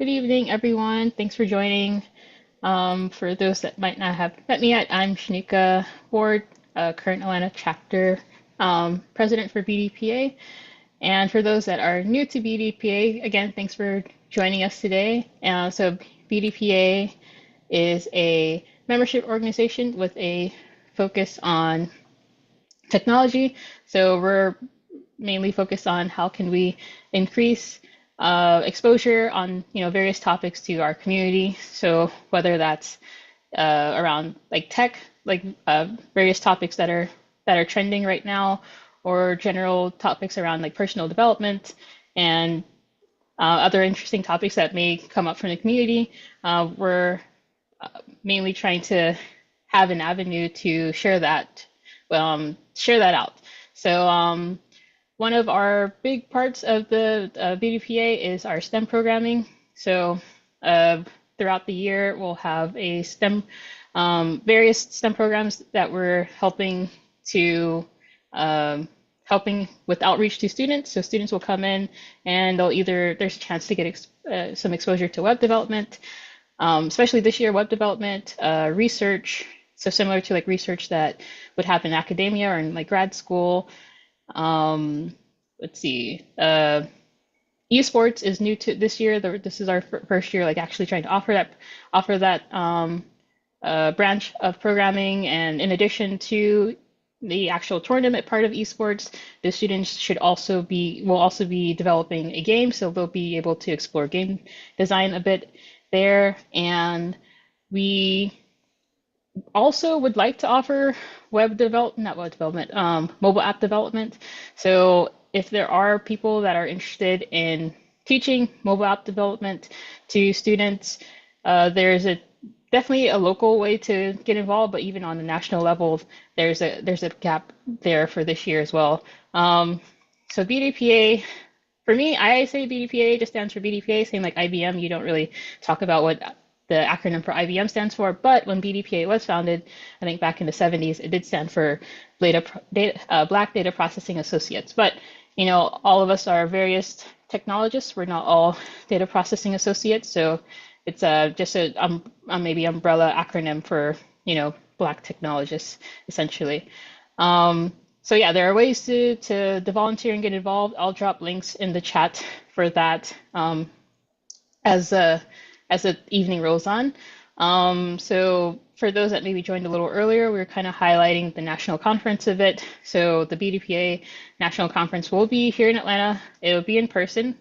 Good evening, everyone. Thanks for joining. For those that might not have met me yet, I'm Shanika Ward, current Atlanta chapter president for BDPA. And for those that are new to BDPA, again, thanks for joining us today. So BDPA is a membership organization with a focus on technology. So we're mainly focused on how can we increase exposure on various topics to our community. So whether that's around like tech, like various topics that are trending right now, or general topics around like personal development and other interesting topics that may come up from the community. We're mainly trying to have an avenue to share that out. So one of our big parts of the BDPA is our STEM programming. So throughout the year, we'll have a various STEM programs that we're helping with outreach to students. So students will come in and there's a chance to get some exposure to web development, especially this year, web development, research. So similar to like research that would happen in academia or in like grad school. Let's see. Esports is new to this year. This is our first year, like actually trying to offer that branch of programming. And in addition to the actual tournament part of esports, the students will also be developing a game, so they'll be able to explore game design a bit there. And we also would like to offer not web development, mobile app development. So if there are people that are interested in teaching mobile app development to students, there's definitely a local way to get involved, but even on the national level, there's a gap there for this year as well. So BDPA, for me, I say BDPA just stands for BDPA, same like IBM. You don't really talk about what the acronym for IBM stands for, but when BDPA was founded, I think back in the 70s, it did stand for Black Data Processing Associates. But all of us are various technologists. We're not all data processing associates, so it's just a maybe umbrella acronym for Black technologists essentially. So yeah, there are ways to volunteer and get involved. I'll drop links in the chat for that as the evening rolls on. So for those that maybe joined a little earlier, we were kind of highlighting the national conference of it. So the BDPA National Conference will be here in Atlanta. It'll be in person,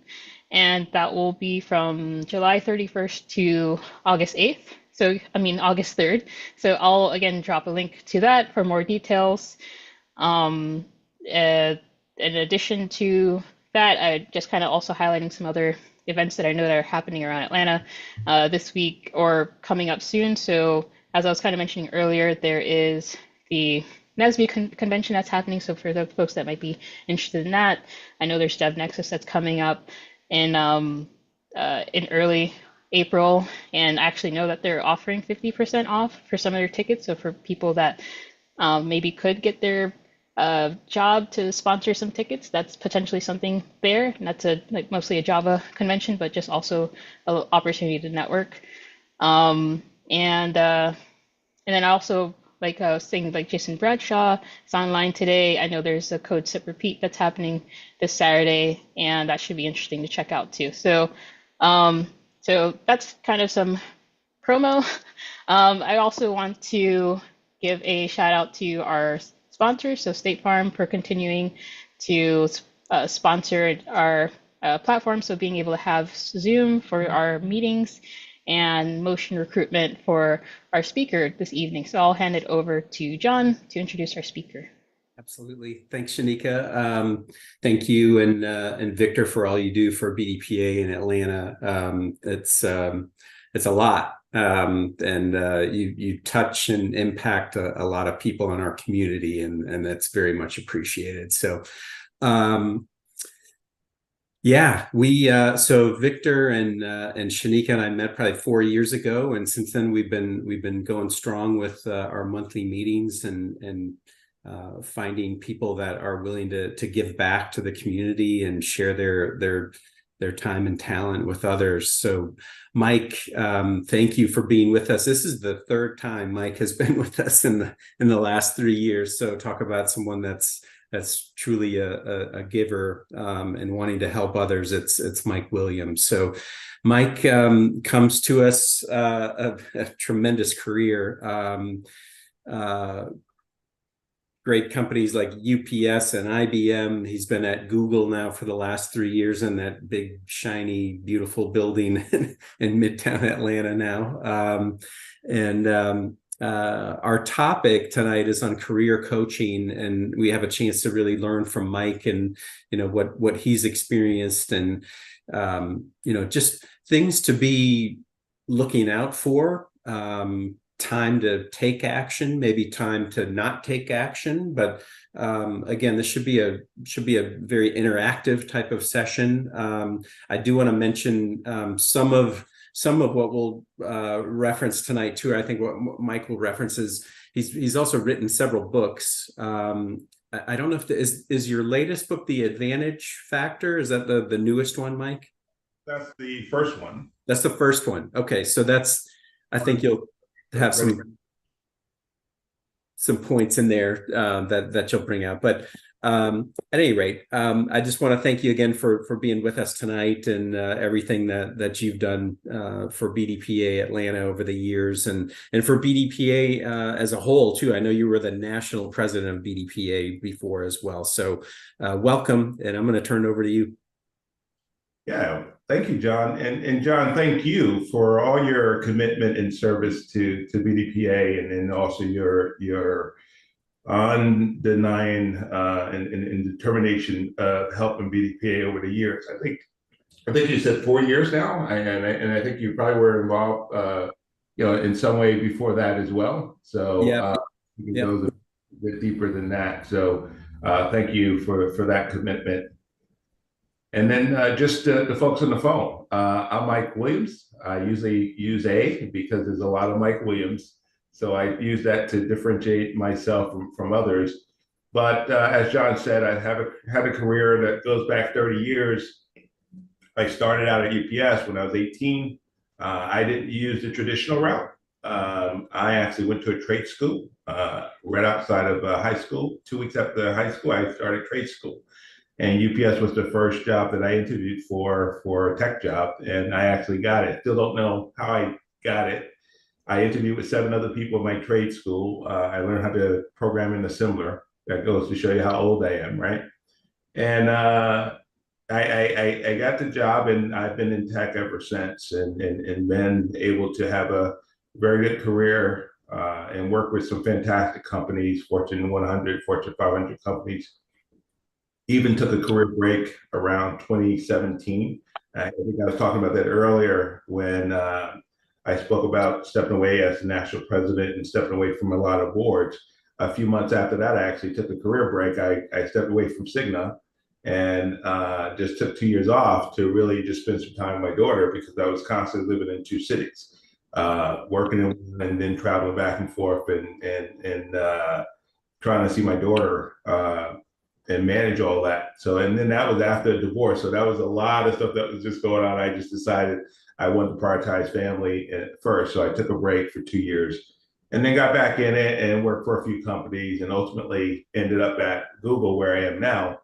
and that will be from July 31st to August 8th. So, August 3rd. So I'll again drop a link to that for more details. In addition to that, I just kind of also highlighting some other events that I know that are happening around Atlanta this week or coming up soon. So as I was kind of mentioning earlier, there is the NESB convention that's happening. So for the folks that might be interested in that, I know there's DevNexus that's coming up in early April, and I actually know that they're offering 50% off for some of their tickets. So for people that maybe could get their job to sponsor some tickets, that's potentially something there. And that's mostly a Java convention, but just also an opportunity to network. And then also, like I was saying, like Jason Bradshaw is online today. I know there's a Code Sip Repeat that's happening this Saturday, and that should be interesting to check out too. So that's kind of some promo. I also want to give a shout out to our sponsors, so State Farm, for continuing to sponsor our platform. So being able to have Zoom for our meetings and Motion recruitment for our speaker this evening. So I'll hand it over to John to introduce our speaker. Absolutely. Thanks, Shanika. Thank you and Victor for all you do for BDPA in Atlanta. It's a lot. You touch and impact a lot of people in our community, and that's very much appreciated. So yeah, so Victor and Shanika and I met probably 4 years ago, and since then we've been going strong with our monthly meetings and finding people that are willing to give back to the community and share their their time and talent with others. So, Mike, thank you for being with us. This is the third time Mike has been with us in the last 3 years. So, talk about someone that's truly a giver and wanting to help others. It's Mike Williams. So, Mike comes to us a tremendous career. Great companies like UPS and IBM. He's been at Google now for the last 3 years in that big, shiny, beautiful building in Midtown Atlanta now. Our topic tonight is on career coaching, and we have a chance to really learn from Mike and what he's experienced, and just things to be looking out for. Time to take action, maybe time to not take action. But again, this should be a very interactive type of session. I do want to mention some of what we'll reference tonight too. I think what Mike will reference is he's also written several books. I don't know if is your latest book The Advantage Factor? Is that the newest one, Mike? That's the first one. That's the first one. Okay, so I think you'll have some points in there that you'll bring out. But at any rate, I just want to thank you again for being with us tonight, and everything that you've done for BDPA Atlanta over the years, and for BDPA as a whole too. I know you were the national president of BDPA before as well. So welcome, and I'm going to turn it over to you. Yeah, thank you, John. And John, thank you for all your commitment and service to BDPA, and then also your undenying and determination of helping BDPA over the years. I think you said 4 years now, and I think you probably were involved, in some way before that as well. So it goes a bit deeper than that. So thank you for that commitment. And then just the folks on the phone, I'm Mike Williams. I usually use A because there's a lot of Mike Williams. So I use that to differentiate myself from others. But as John said, I had a career that goes back 30 years. I started out at UPS when I was 18. I didn't use the traditional route. I actually went to a trade school right outside of high school. 2 weeks after high school, I started trade school. And UPS was the first job that I interviewed for a tech job, and I actually got it. Still don't know how I got it. I interviewed with 7 other people in my trade school. I learned how to program in assembler. That goes to show you how old I am, right? And I got the job, and I've been in tech ever since, and been able to have a very good career and work with some fantastic companies, Fortune 100, Fortune 500 companies. Even took a career break around 2017. I think I was talking about that earlier when I spoke about stepping away as the national president and stepping away from a lot of boards. A few months after that, I actually took a career break. I stepped away from Cigna and just took 2 years off to really just spend some time with my daughter, because I was constantly living in 2 cities, working in one and then traveling back and forth and trying to see my daughter and manage all that. So, and then that was after a divorce. So that was a lot of stuff that was just going on. I just decided I wanted to prioritize family first. So I took a break for 2 years and then got back in it and worked for a few companies, and ultimately ended up at Google, where I am now.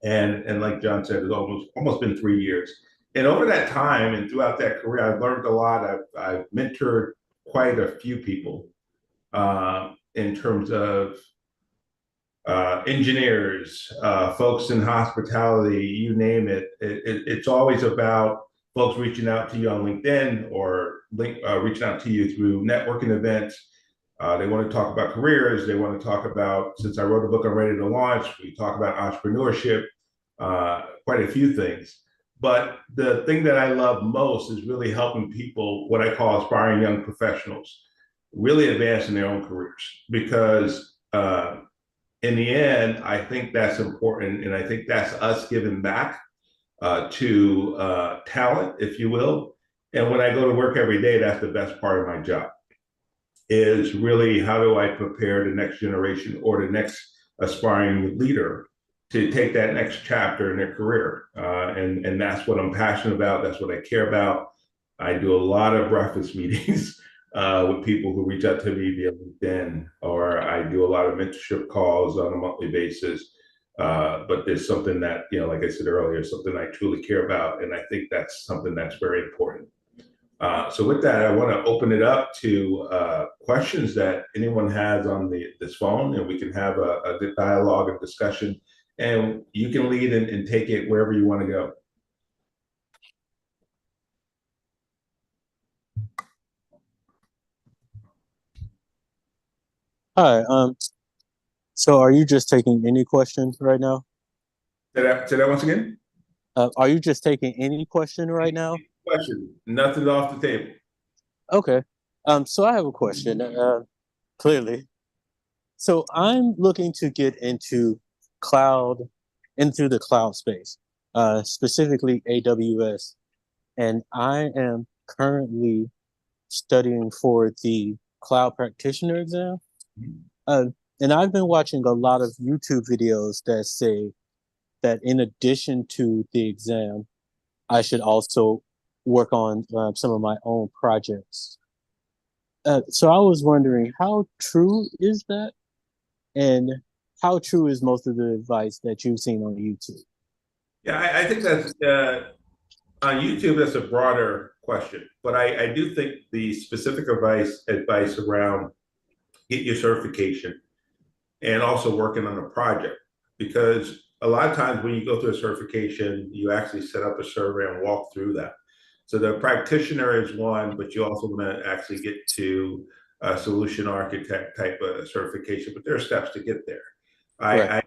And like John said, it's almost been 3 years. And over that time and throughout that career, I've learned a lot. I've mentored quite a few people in terms of engineers, folks in hospitality, you name it. It's always about folks reaching out to you on LinkedIn or reaching out to you through networking events. They want to talk about careers. They want to talk about, since I wrote a book I'm ready to launch, we talk about entrepreneurship, quite a few things. But the thing that I love most is really helping people, what I call aspiring young professionals, really advance in their own careers. Because in the end, I think that's important. And I think that's us giving back to talent, if you will. And when I go to work every day, that's the best part of my job, is really how do I prepare the next generation or the next aspiring leader to take that next chapter in their career. And that's what I'm passionate about. That's what I care about. I do a lot of breakfast meetings with people who reach out to me via LinkedIn, or I do a lot of mentorship calls on a monthly basis. But there's something that, like I said earlier, something I truly care about. And I think that's something that's very important. So with that, I want to open it up to questions that anyone has on this phone, and we can have a good dialogue and discussion. And you can lead and take it wherever you want to go. Hi. So are you just taking any questions right now? Say that once again. Are you just taking any question right now? Question. Nothing's off the table. Okay. So I have a question, clearly. So I'm looking to get into the cloud space, specifically AWS. And I am currently studying for the cloud practitioner exam. Uh, and I've been watching a lot of YouTube videos that say that in addition to the exam, I should also work on some of my own projects. So I was wondering, how true is that? And how true is most of the advice that you've seen on YouTube? Yeah, I think that's on YouTube. That's a broader question, but I do think the specific advice around get your certification and also working on a project, because a lot of times when you go through a certification, you actually set up a survey and walk through that. So the practitioner is one, but you also want to actually get to a solution architect type of certification, but there are steps to get there. Right. I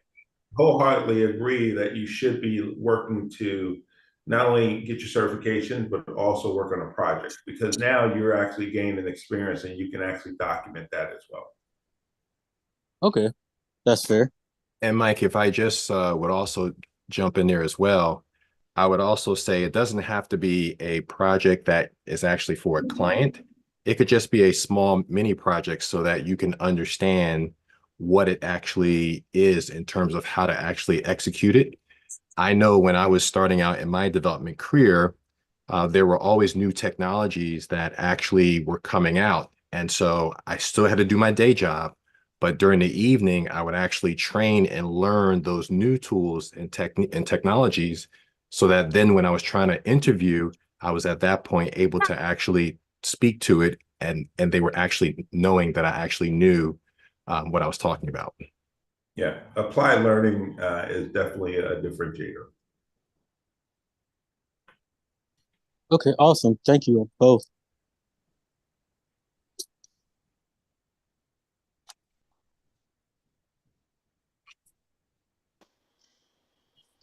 wholeheartedly agree that you should be working to not only get your certification, but also work on a project, because now you're actually gaining experience and you can actually document that as well. Okay, that's fair. And Mike, if I just would also jump in there as well, I would also say it doesn't have to be a project that is actually for a client. It could just be a small mini project so that you can understand what it actually is in terms of how to actually execute it. I know when I was starting out in my development career, there were always new technologies that actually were coming out. And so I still had to do my day job. But during the evening, I would actually train and learn those new tools and technologies so that then when I was trying to interview, I was at that point able to actually speak to it, and they were actually knowing that I actually knew what I was talking about. Yeah, applied learning is definitely a differentiator. Okay, awesome. Thank you both.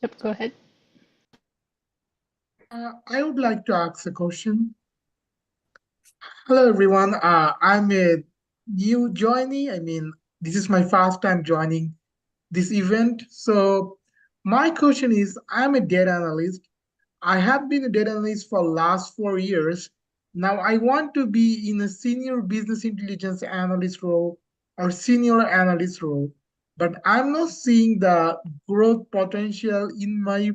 Yep, go ahead. I would like to ask a question. Hello, everyone. I'm a new joinee. I mean, this is my first time joining this event. So my question is, I'm a data analyst. I have been a data analyst for last 4 years. Now I want to be in a senior business intelligence analyst role or senior analyst role, but I'm not seeing the growth potential in my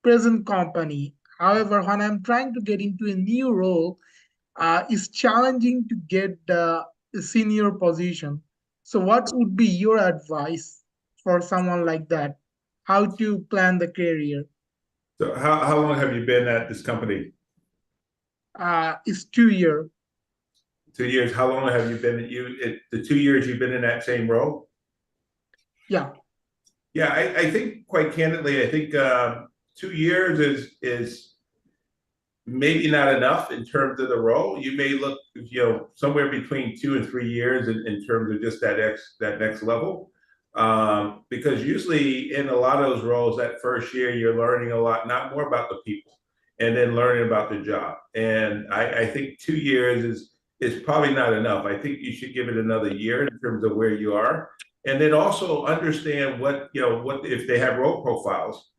present company. However, when I'm trying to get into a new role, it's challenging to get the senior position. So, what would be your advice for someone like that? How to plan the career? So how long have you been at this company? It's 2 year. 2 years. How long have you been the 2 years you've been in that same role? Yeah. Yeah, I think quite candidly, I think 2 years is maybe not enough in terms of the role. You may look, somewhere between 2 and 3 years in terms of just that next level. Because usually in a lot of those roles, that first year, you're learning a lot, not more about the people, and then learning about the job. And I think 2 years is probably not enough. I think you should give it another year in terms of where you are. And then also understand what if they have role profiles,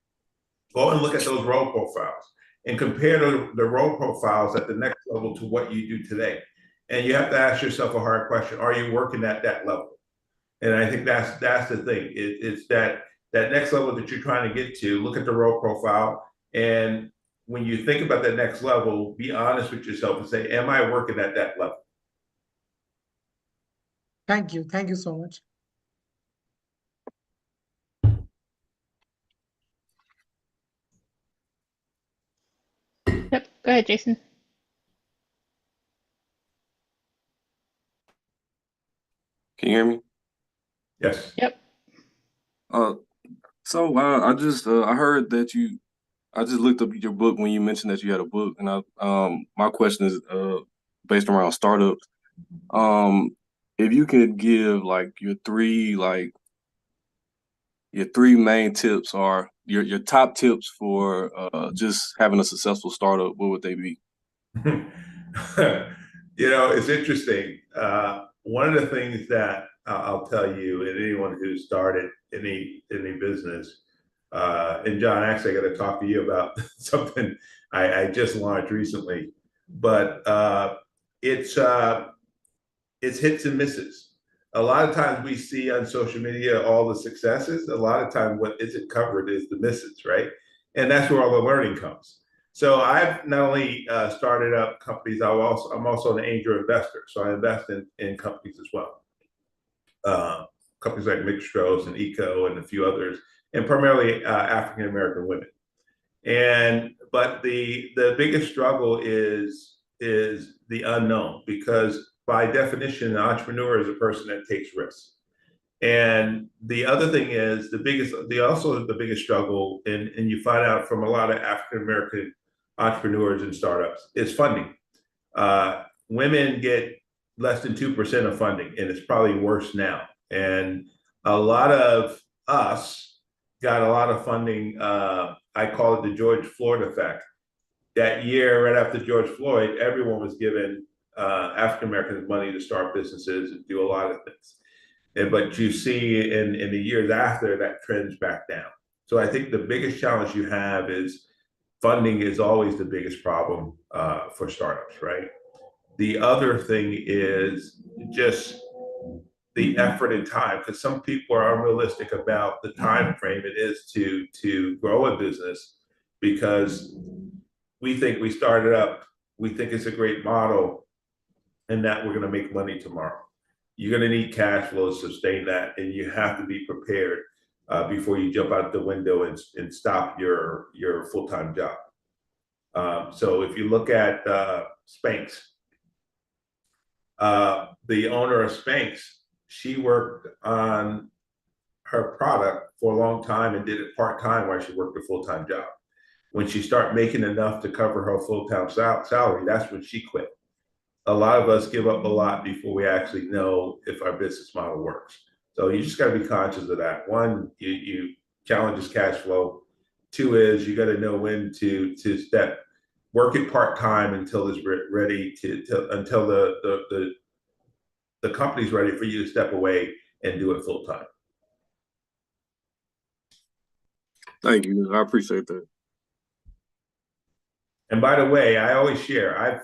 go and look at those role profiles and compare the role profiles at the next level to what you do today. And you have to ask yourself a hard question: are you working at that level? And I think that's the thing. It's that that next level that you're trying to get to, look at the role profile. And when you think about that next level, be honest with yourself and say, am I working at that level? Thank you. Thank you so much. Yep. Go ahead, Jason. Can you hear me? Yes. Yep. Uh, I heard that I just looked up your book when you mentioned that you had a book, and my question is based around startups. Um, if you could give like your three main tips or your top tips for just having a successful startup, what would they be? It's interesting. One of the things that I'll tell you, and anyone who's started any business, and John, actually, I got to talk to you about something I just launched recently, but it's hits and misses. A lot of times we see on social media all the successes. A lot of time what isn't covered is the misses, right? And that's where all the learning comes. So I've not only started up companies, I'm also an angel investor. So I invest in companies as well. Companies like Mixtros and Eco and a few others, and primarily African American women. But the biggest struggle is the unknown, because by definition, an entrepreneur is a person that takes risks. And the other thing is the biggest struggle, and you find out from a lot of African American entrepreneurs and startups, is funding. Women get less than 2% of funding, and it's probably worse now. And a lot of us got a lot of funding. I call it the George Floyd effect. That year, right after George Floyd, everyone was given African Americans money to start businesses and do a lot of things. But you see in the years after, that trends back down. So I think the biggest challenge you have is funding is always the biggest problem for startups, right? The other thing is just the effort and time, because some people are unrealistic about the time frame it is to grow a business, because we think we started up, we think it's a great model, and that we're going to make money tomorrow. You're going to need cash flow to sustain that, and you have to be prepared before you jump out the window and stop your full-time job. So if you look at Spanx, the owner of Spanx, she worked on her product for a long time and did it part-time while she worked a full-time job. When she started making enough to cover her full-time salary, that's when she quit. A lot of us give up a lot before we actually know if our business model works. So you just got to be conscious of that. One, you challenges cash flow. Two is you got to know when to work it part-time until it's ready until the company's ready for you to step away and do it full-time. Thank you. I appreciate that. And by the way, I always share, I've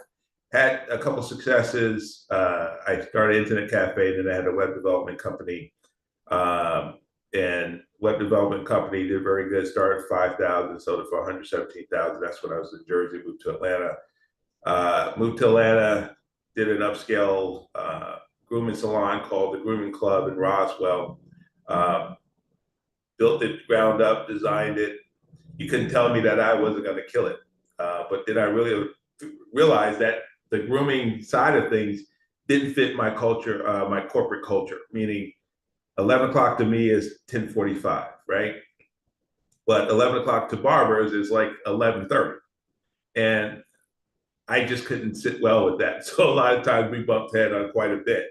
had a couple successes. I started an internet cafe, then I had a web development company. And web development company did very good, started 5,000, sold it for 117,000. That's when I was in Jersey, moved to Atlanta. Did an upscale grooming salon called the Grooming Club in Roswell. Built it ground up, designed it. You couldn't tell me that I wasn't going to kill it. But then I really realized that the grooming side of things didn't fit my culture, my corporate culture, meaning 11 o'clock to me is 10:45, right? But 11 o'clock to barbers is like 11:30. And I just couldn't sit well with that. So a lot of times we bumped head on quite a bit.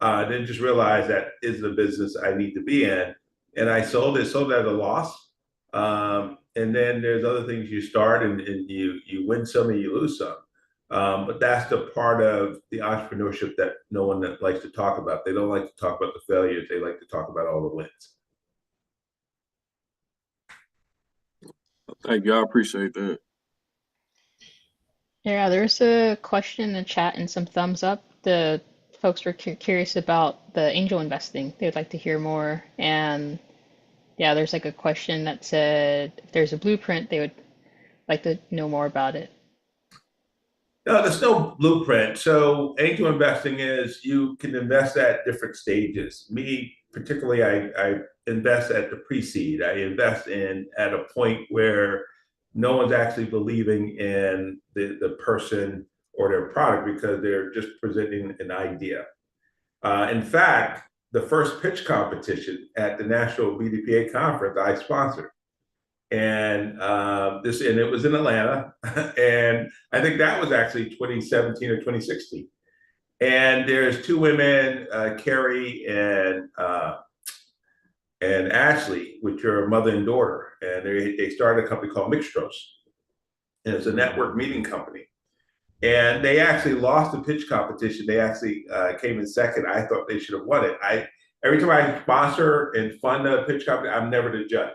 Then just realized that is the business I need to be in. And I sold it at a loss. And then there's other things you start and you win some and you lose some. But that's the part of the entrepreneurship that no one likes to talk about. They don't like to talk about the failures. They like to talk about all the wins. Thank you. I appreciate that. Yeah, there's a question in the chat and some thumbs up. The folks were curious about the angel investing. They would like to hear more. And yeah, there's like a question that said if there's a blueprint, they would like to know more about it. No, there's no blueprint. So angel investing is you can invest at different stages. Me, particularly, I invest at the pre-seed. I invest in at a point where no one's actually believing in the person or their product because they're just presenting an idea. In fact, the first pitch competition at the National BDPA conference I sponsored, and and it was in Atlanta, and I think that was actually 2017 or 2016. And there's two women, Carrie and Ashley, which are a mother and daughter, and they started a company called Mixtros, and it's a network meeting company. And they actually lost the pitch competition. They actually came in second. I thought they should have won it. Every time I sponsor and fund a pitch company, I'm never the judge.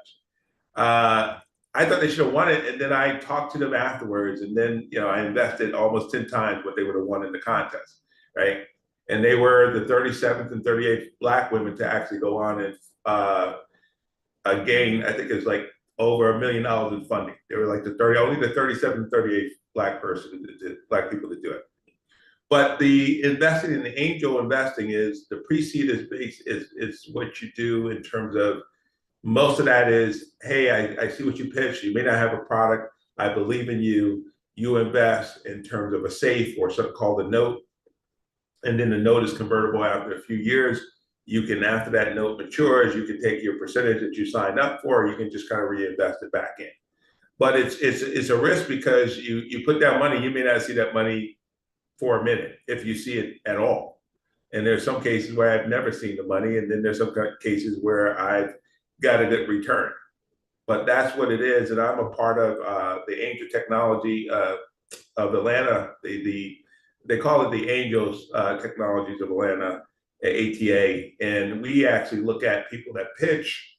I thought they should have won it, and then I talked to them afterwards, and then I invested almost 10 times what they would have won in the contest, right? And they were the 37th and 38th Black women to actually go on and gain, I think it was like over $1 million in funding. They were like only the 37th and 38th Black people to do it. But the investing in the angel investing is the pre-seed is what you do in terms of most of that is, hey, I see what you pitched. You may not have a product. I believe in you. You invest in terms of a safe or something called a note. And then the note is convertible after a few years. You can, after that note matures, you can take your percentage that you signed up for, you can just kind of reinvest it back in. But it's a risk because you put that money, you may not see that money for a minute if you see it at all. And there's some cases where I've never seen the money, and then there's some cases where I've got a good return. But that's what it is, and I'm a part of the Angel Technology of Atlanta. They call it the Angels Technologies of Atlanta, ATA, and we actually look at people that pitch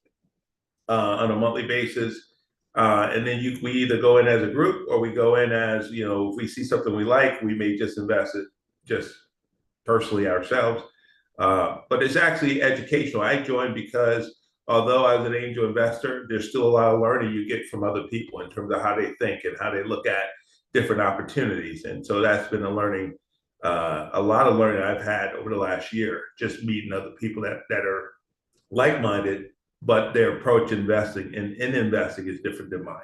on a monthly basis. And then we either go in as a group or we go in as, if we see something we like, we may just invest it just personally ourselves. But it's actually educational. I joined because although I was an angel investor, there's still a lot of learning you get from other people in terms of how they think and how they look at different opportunities. And so that's been a lot of learning I've had over the last year, just meeting other people that are like-minded, but their approach investing in investing is different than mine.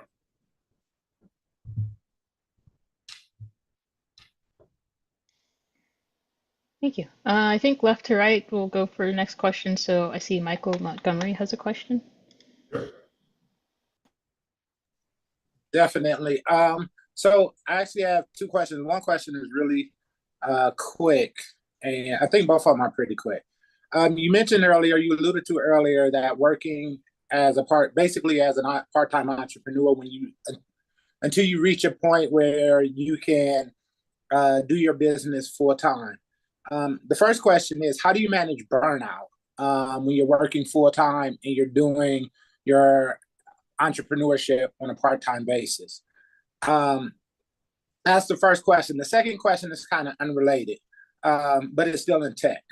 Thank you. I think left to right, we'll go for the next question. So I see Michael Montgomery has a question. Sure. Definitely. So I actually have two questions. One question is really quick, and I think both of them are pretty quick. You mentioned earlier, you alluded to earlier that working as basically as a part-time entrepreneur, until you reach a point where you can do your business full time. The first question is, how do you manage burnout when you're working full time and you're doing your entrepreneurship on a part-time basis? That's the first question. The second question is kind of unrelated, but it's still in tech.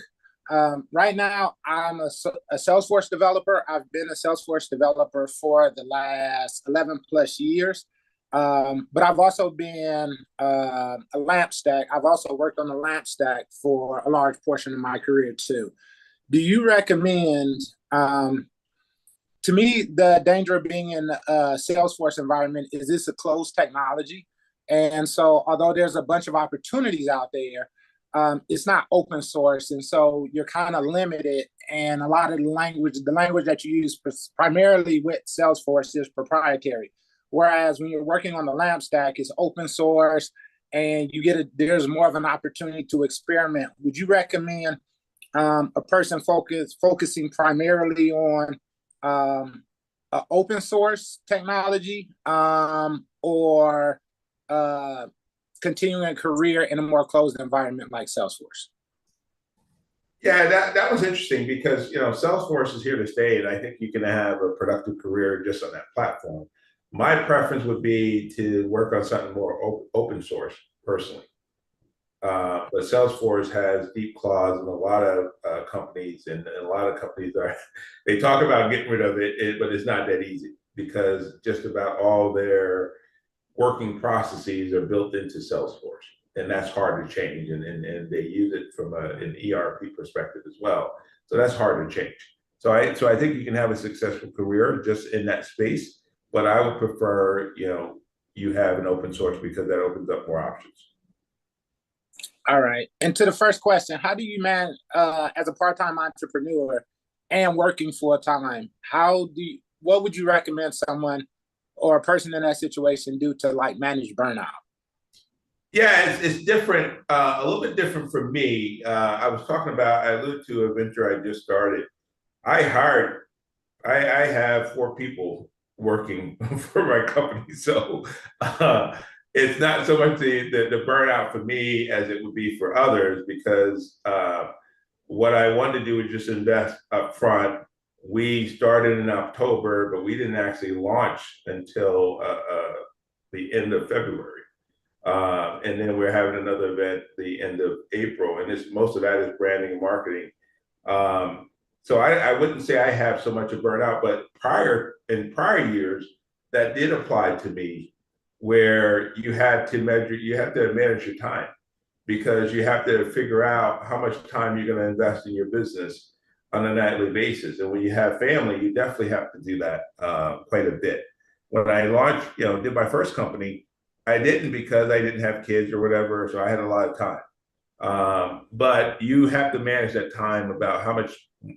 Right now, I'm a Salesforce developer. I've been a Salesforce developer for the last 11 plus years. But I've also been a lamp stack. I've also worked on the lamp stack for a large portion of my career too. Do you recommend, to me, the danger of being in a Salesforce environment is this a closed technology? And so although there's a bunch of opportunities out there, it's not open source. And so you're kind of limited. And a lot of the language that you use primarily with Salesforce is proprietary. Whereas when you're working on the lamp stack, it's open source and there's more of an opportunity to experiment. Would you recommend a person focusing primarily on open source technology or continuing a career in a more closed environment like Salesforce? Yeah, that was interesting because Salesforce is here to stay, and I think you can have a productive career just on that platform. My preference would be to work on something more open source personally. But Salesforce has deep claws in a lot of companies, and a lot of companies they talk about getting rid of it, but it's not that easy because just about all their working processes are built into Salesforce, and that's hard to change. And they use it from an ERP perspective as well, so that's hard to change. So I think you can have a successful career just in that space, but I would prefer you have an open source because that opens up more options. All right. And to the first question, how do you manage as a part-time entrepreneur and working full-time? What would you recommend someone or a person in that situation do to like manage burnout? Yeah, it's different, a little bit different for me. I alluded to a venture I just started. I have 4 people working for my company. So it's not so much the burnout for me as it would be for others, because what I wanted to do was just invest up front. We started in October, but we didn't actually launch until the end of February. And then we're having another event the end of April, and most of that is branding and marketing. So I wouldn't say I have so much of burnout, but in prior years, that did apply to me, where you have to manage your time, because you have to figure out how much time you're going to invest in your business on a nightly basis. And when you have family, you definitely have to do that quite a bit. When I launched, did my first company, I didn't because I didn't have kids or whatever, so I had a lot of time. But you have to manage that time about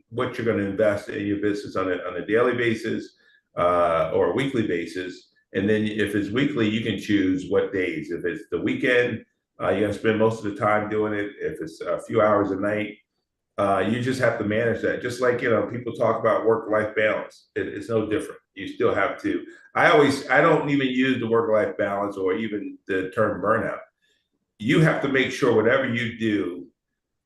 what you're going to invest in your business on a daily basis or a weekly basis. And then if it's weekly, you can choose what days. If it's the weekend, you're going to spend most of the time doing it. If it's a few hours a night, you just have to manage that. Just like, people talk about work-life balance. It's no different. You still have to. I don't even use the work-life balance or even the term burnout. You have to make sure whatever you do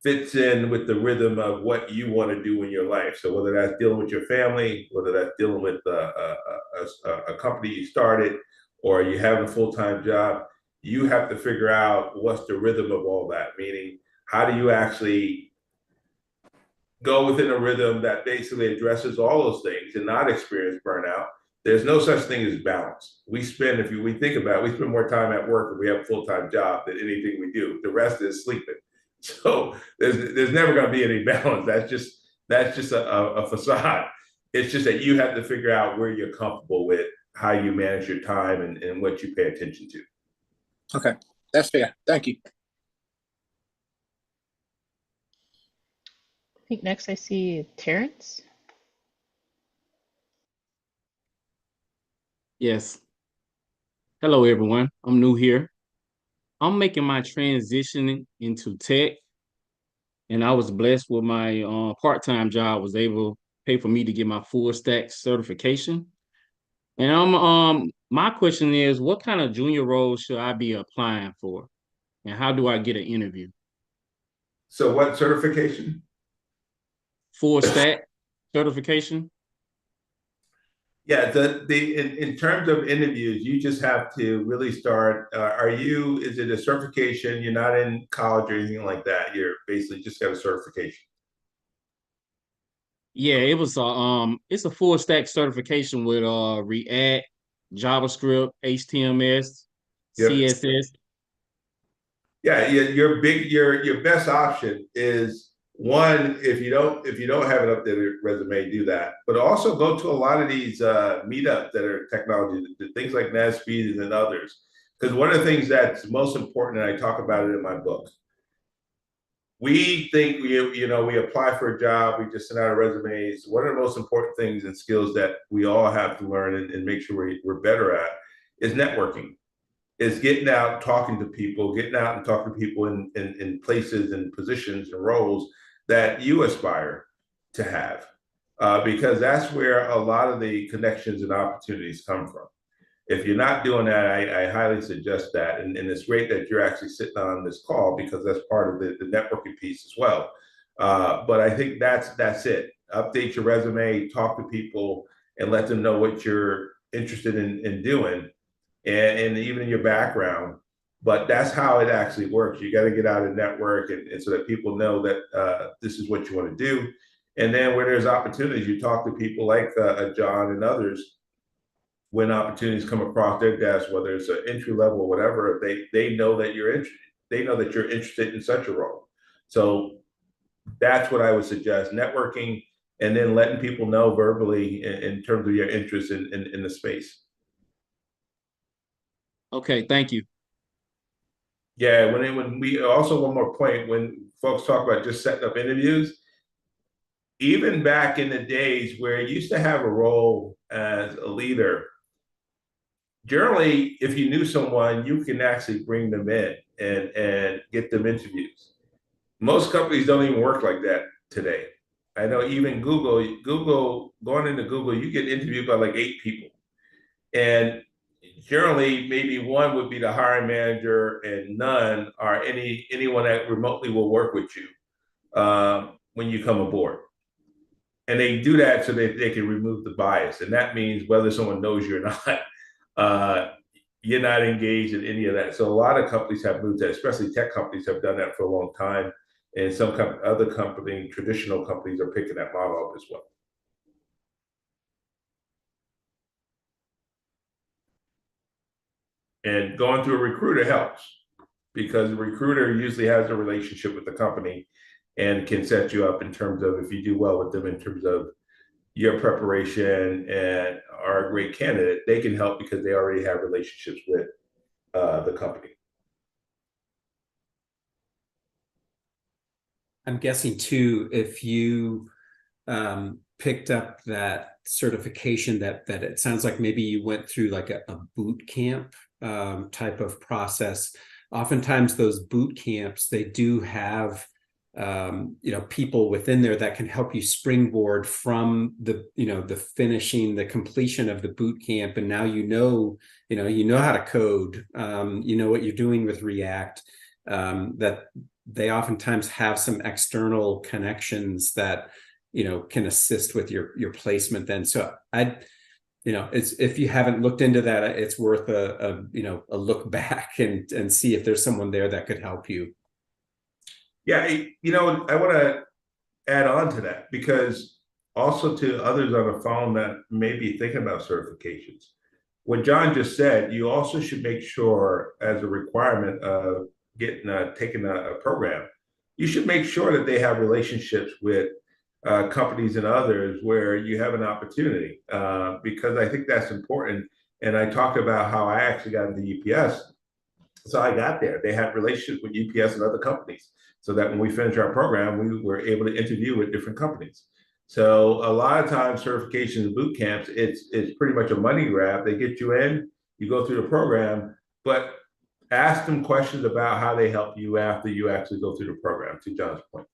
fits in with the rhythm of what you want to do in your life. So whether that's dealing with your family, whether that's dealing with a company you started, or you have a full-time job, you have to figure out what's the rhythm of all that. Meaning, how do you actually go within a rhythm that basically addresses all those things and not experience burnout? There's no such thing as balance. If we think about it, we spend more time at work if we have a full-time job than anything we do. The rest is sleeping. So there's never going to be any balance. That's just a facade. It's just that you have to figure out where you're comfortable with how you manage your time and what you pay attention to. Okay, that's fair. Thank you. I think next I see Terrence. Yes. Hello, everyone. I'm new here. I'm making my transition into tech, and I was blessed with my part-time job was able to pay for me to get my full stack certification. And my question is, what kind of junior roles should I be applying for, and how do I get an interview? So what certification? Full stack certification. Yeah, in terms of interviews, you just have to really start. Is it a certification? You're not in college or anything like that. You're basically just got a certification. Yeah, it's a full stack certification with React, JavaScript, HTML, Yep. CSS. Yeah, your best option is, one, if you don't have an updated resume, do that. But also go to a lot of these meetups that are technology, things like NASPEED and others. Because one of the things that's most important, and I talk about it in my book, we think we apply for a job, we just send out our resumes. One of the most important things and skills that we all have to learn and make sure we're better at is networking. Is getting out, talking to people, in places and positions and roles that you aspire to have, because that's where a lot of the connections and opportunities come from. If you're not doing that, I highly suggest that. And it's great that you're actually sitting on this call, because that's part of the networking piece as well. But I think that's it. Update your resume, talk to people, and let them know what you're interested in doing. And even in your background, But that's how it actually works. You got to get out and network, and so that people know that this is what you want to do. And then when there's opportunities, you talk to people like John and others. When opportunities come across their desk, whether it's an entry level or whatever, they know that you're interested. They know that you're interested in such a role. So that's what I would suggest: networking, and then letting people know verbally in terms of your interest in the space. Okay, thank you. Yeah, when we also, one more point, when folks talk about just setting up interviews, even back in the days where you used to have a role as a leader, generally, if you knew someone, you can actually bring them in and get them interviews. Most companies don't even work like that today. I know even Google, going into Google, you get interviewed by like 8 people. And generally, maybe one would be the hiring manager, and none are anyone that remotely will work with you when you come aboard. And they do that so that they can remove the bias. And that means whether someone knows you or not, you're not engaged in any of that. So a lot of companies have moved that, especially tech companies have done that for a long time. And some other companies, traditional companies, are picking that model up as well. And going through a recruiter helps, because the recruiter usually has a relationship with the company and can set you up in terms of, if you do well with them in terms of your preparation and are a great candidate, they can help because they already have relationships with the company. I'm guessing too, if you picked up that certification, that it sounds like maybe you went through like a boot camp type of process. Oftentimes those boot camps, they do have people within there that can help you springboard from the finishing, the completion of the boot camp, and now you know how to code, what you're doing with React, that they oftentimes have some external connections that can assist with your placement then. So it's, if you haven't looked into that, it's worth a look back and see if there's someone there that could help you. Yeah, I want to add on to that, because also to others on the phone that may be thinking about certifications, what John just said, you also should make sure, as a requirement of getting taking a program, you should make sure that they have relationships with companies and others where you have an opportunity, because I think that's important. And I talked about how I actually got into UPS. So I got there. They had relationships with UPS and other companies, so that when we finished our program, we were able to interview with different companies. So a lot of times, certifications and boot camps, it's pretty much a money grab. They get you in, you go through the program, but ask them questions about how they help you after you actually go through the program, to John's point.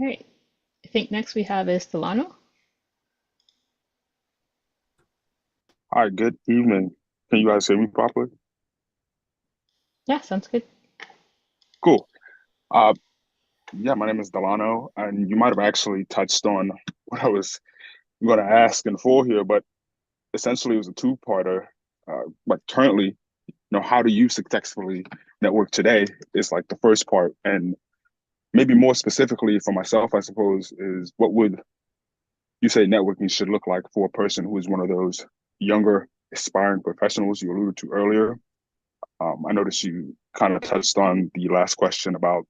All right. I think next we have is Delano. Hi, good evening. Can you guys hear me properly? Yeah, sounds good. Cool. Uh, yeah, my name is Delano, and you might have actually touched on what I was going to ask in full here, but essentially it was a two-parter. Like currently, how do you successfully network today is like the first part, and maybe more specifically for myself, I suppose, is what would you say networking should look like for a person who is one of those younger aspiring professionals you alluded to earlier? I noticed you kind of touched on the last question about,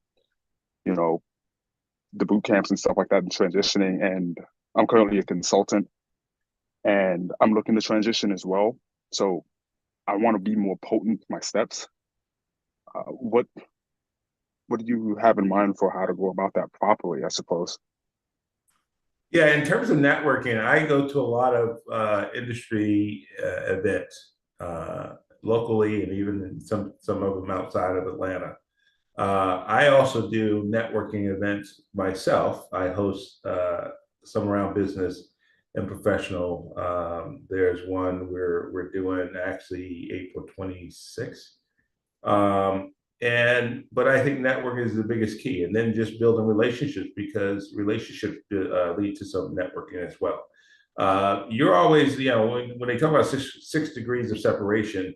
you know, the boot camps and stuff like that and transitioning. And I'm currently a consultant and I'm looking to transition as well. So I want to be more potent with my steps. What do you have in mind for how to go about that properly, I suppose? Yeah, in terms of networking, I go to a lot of industry events locally, and even in some of them outside of Atlanta. I also do networking events myself. I host some around business and professional. There's one we're doing actually April 26th. But I think networking is the biggest key, and then just building relationships, because relationships lead to some networking as well. You're always, when they talk about six degrees of separation,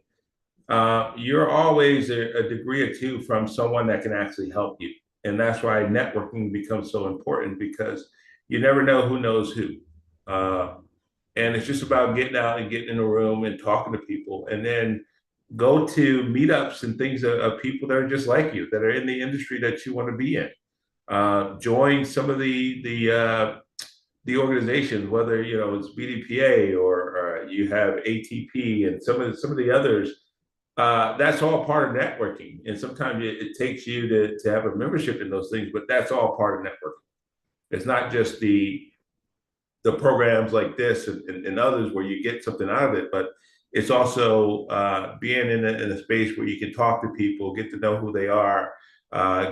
you're always a degree or two from someone that can actually help you. And that's why networking becomes so important, because you never know who knows who. And it's just about getting out and getting in a room and talking to people, and then go to meetups and things of people that are just like you, that are in the industry that you want to be in. Join some of the organizations, whether it's BDPA or you have ATP and some of the others. That's all part of networking, and sometimes it takes you to have a membership in those things, but that's all part of networking. It's not just the programs like this and others where you get something out of it, but it's also being in a space where you can talk to people, get to know who they are,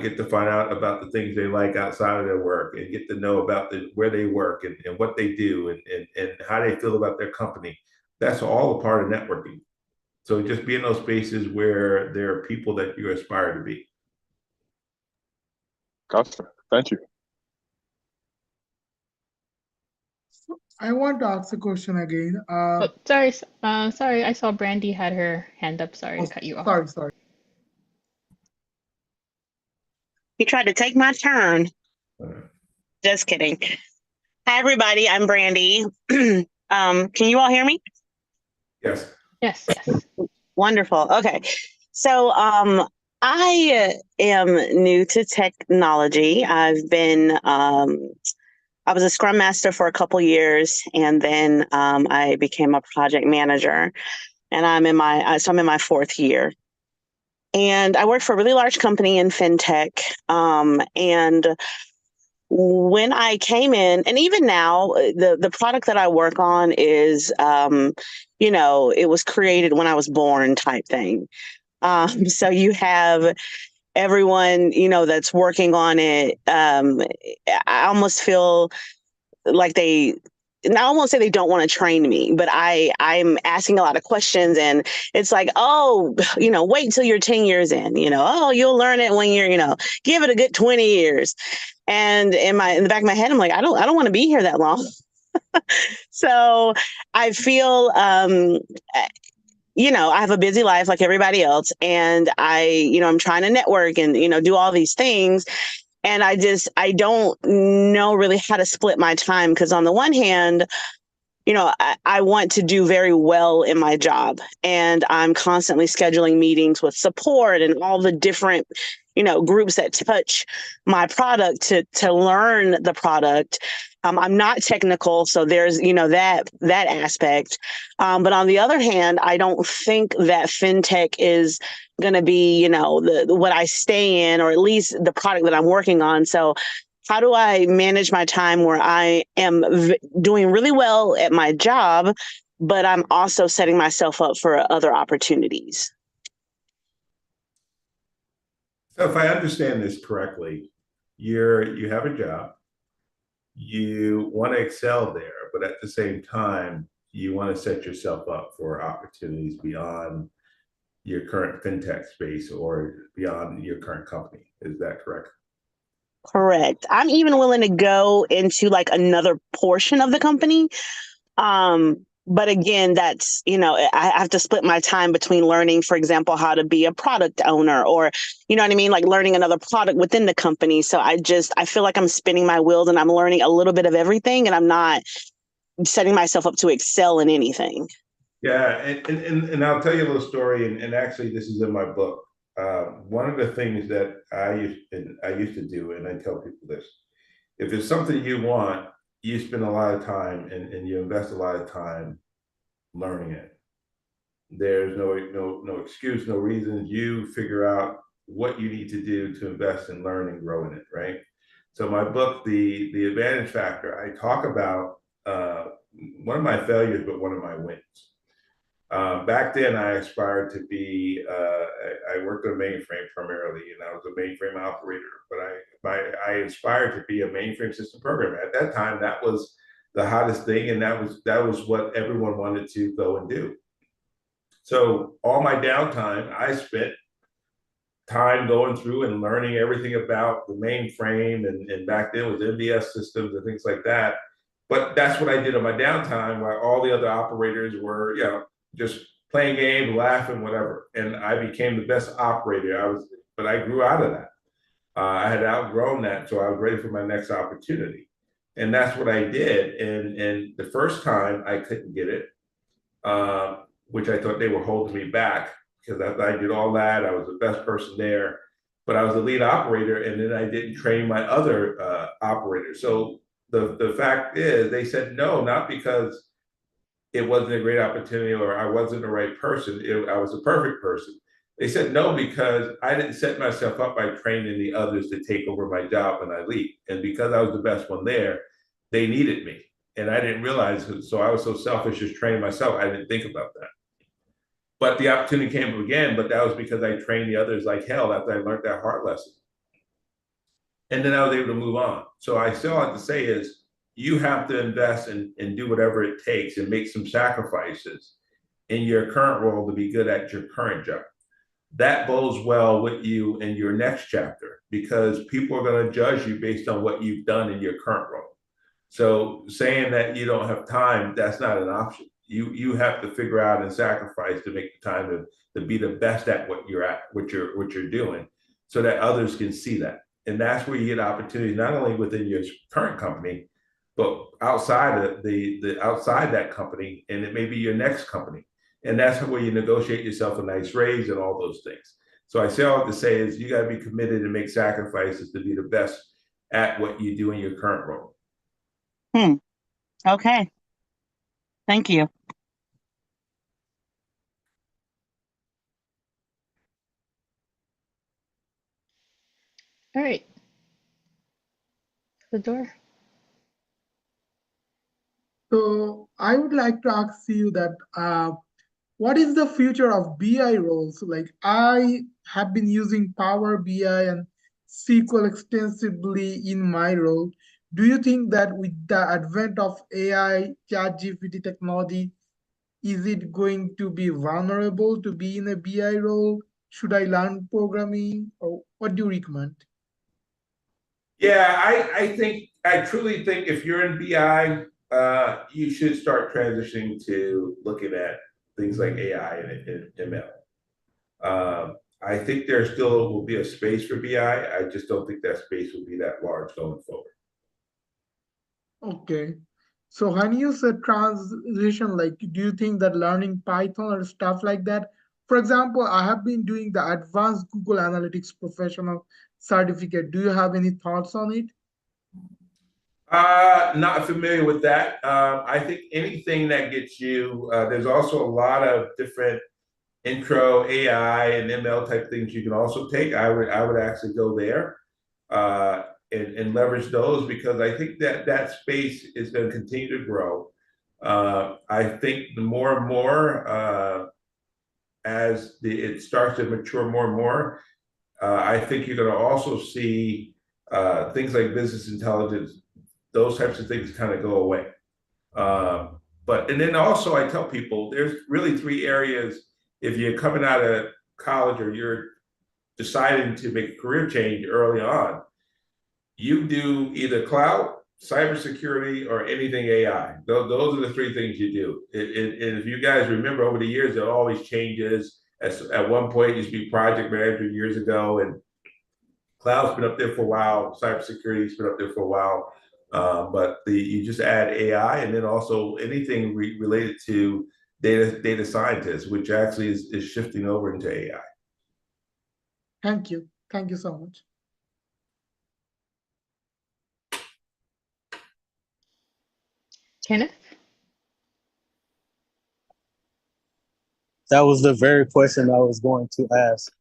get to find out about the things they like outside of their work, and get to know about where they work and what they do and how they feel about their company. That's all a part of networking. So just be in those spaces where there are people that you aspire to be. Gotcha. Thank you. I want to ask a question again. Oh, sorry, sorry, I saw Brandy had her hand up. Sorry to cut you off. Sorry. You tried to take my turn. Just kidding. Hi, everybody. I'm Brandy. Can you all hear me? Yes. Yes. Wonderful. Okay. So I am new to technology. I was a Scrum Master for a couple years, and then I became a project manager, and I'm in my fourth year. And I work for a really large company in fintech. And when I came in, and even now, the product that I work on is, it was created when I was born type thing. So you have everyone, that's working on it. I almost feel like I won't say they don't want to train me, but I'm asking a lot of questions, and it's like, oh, wait till you're 10 years in, oh, you'll learn it when you're, give it a good 20 years. And in the back of my head, I'm like, I don't want to be here that long. So I feel, I have a busy life like everybody else, and I'm trying to network and, do all these things. And I don't know really how to split my time, because on the one hand, I want to do very well in my job, and I'm constantly scheduling meetings with support and all the different, groups that touch my product to learn the product. I'm not technical, so there's, that aspect. But on the other hand, I don't think that fintech is going to be, what I stay in, or at least the product that I'm working on. So how do I manage my time where I am doing really well at my job, but I'm also setting myself up for other opportunities? So if I understand this correctly, you have a job, you want to excel there, but at the same time, you want to set yourself up for opportunities beyond your current fintech space or beyond your current company. Is that correct? Correct. I'm even willing to go into like another portion of the company. But again, that's, I have to split my time between learning, for example, how to be a product owner, or, you know what I mean? Like learning another product within the company. So I feel like I'm spinning my wheels and I'm learning a little bit of everything, and I'm not setting myself up to excel in anything. Yeah. And I'll tell you a little story. And actually, this is in my book. One of the things that I used to do, and I tell people this: if there's something you want, you spend a lot of time and you invest a lot of time learning it. There's no excuse, no reason. You figure out what you need to do to invest and learn and grow in it, right? So my book, the Advantage Factor, I talk about one of my failures, but one of my wins. Back then, I aspired to be. I worked on a mainframe primarily, and I was a mainframe operator. But I aspired to be a mainframe system programmer. At that time, that was the hottest thing, and that was what everyone wanted to go and do. So all my downtime, I spent time going through and learning everything about the mainframe, and back then with MBS systems and things like that. But that's what I did on my downtime, while all the other operators were, just playing games, laughing, whatever. And I became the best operator. But I grew out of that. I had outgrown that, so I was ready for my next opportunity, and that's what I did. And the first time I couldn't get it, which I thought they were holding me back because I did all that. I was the best person there, but I was the lead operator, and then I didn't train my other operators. So the fact is, they said no, not because it wasn't a great opportunity or I wasn't the right person. I was the perfect person. They said no because I didn't set myself up by training the others to take over my job when I leave. And because I was the best one there, they needed me. And I didn't realize it. So I was so selfish just training myself. I didn't think about that. But the opportunity came again, but that was because I trained the others like hell after I learned that hard lesson. And then I was able to move on. So I still have to say is you have to invest and do whatever it takes and make some sacrifices in your current role to be good at your current job. That bodes well with you in your next chapter because people are going to judge you based on what you've done in your current role. So saying that you don't have time, that's not an option. You have to figure out and sacrifice to make the time to be the best at what you're at, what you're doing, so that others can see that. And that's where you get opportunities not only within your current company, but outside of the outside that company, and it may be your next company. And that's where you negotiate yourself a nice raise and all those things. So I say all I have to say is you got to be committed and make sacrifices to be the best at what you do in your current role. Okay. Thank you. All right. The door. So I would like to ask you that what is the future of BI roles? Like I have been using Power BI and SQL extensively in my role. Do you think that with the advent of AI, ChatGPT technology, is it going to be vulnerable to be in a BI role? Should I learn programming, or what do you recommend? Yeah, I truly think if you're in BI, you should start transitioning to looking at things like AI and ML. I think there still will be a space for BI. I just don't think that space will be that large going forward. Okay. So when you said transition, like, do you think that learning Python or stuff like that? For example, I have been doing the Advanced Google Analytics Professional Certificate. Do you have any thoughts on it? Not familiar with that. I think anything that gets you, there's also a lot of different intro AI and ML type things you can also take. I would actually go there and leverage those because I think that space is going to continue to grow. I think the more and more as it starts to mature more and more, I think you're going to also see things like business intelligence, those types of things kind of go away. And then also I tell people there's really three areas if you're coming out of college or you're deciding to make a career change early on. You do either cloud, cybersecurity, or anything AI. Those are the three things you do. And if you guys remember over the years, it always changes. At one point, it used to be project manager years ago, and cloud's been up there for a while. Cybersecurity's been up there for a while. But you just add AI and then also anything related to data scientists, which actually is shifting over into AI. Thank you. Thank you so much. Kenneth? That was the very question I was going to ask.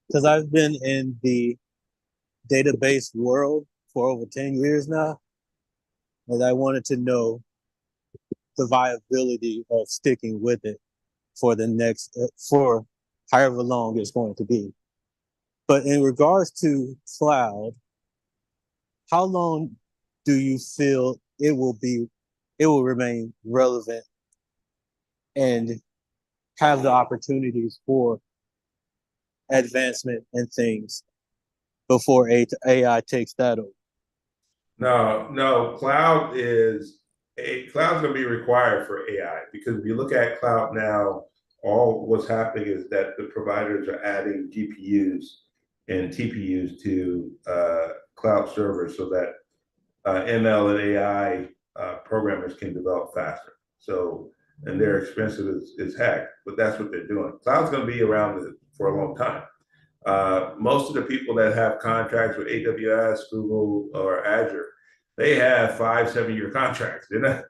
Because I've been in the database world for over 10 years now, and I wanted to know the viability of sticking with it for the next, for however long it's going to be. But in regards to cloud, how long do you feel it will remain relevant and have the opportunities for advancement and things before AI takes that over? No, cloud's going to be required for AI, because if you look at cloud now, all what's happening is that the providers are adding GPUs and TPUs to cloud servers so that ML and AI programmers can develop faster. So, and they're expensive as heck, but that's what they're doing. Cloud's going to be around for a long time. Most of the people that have contracts with AWS, Google, or Azure, they have 5-7 year contracts. They're not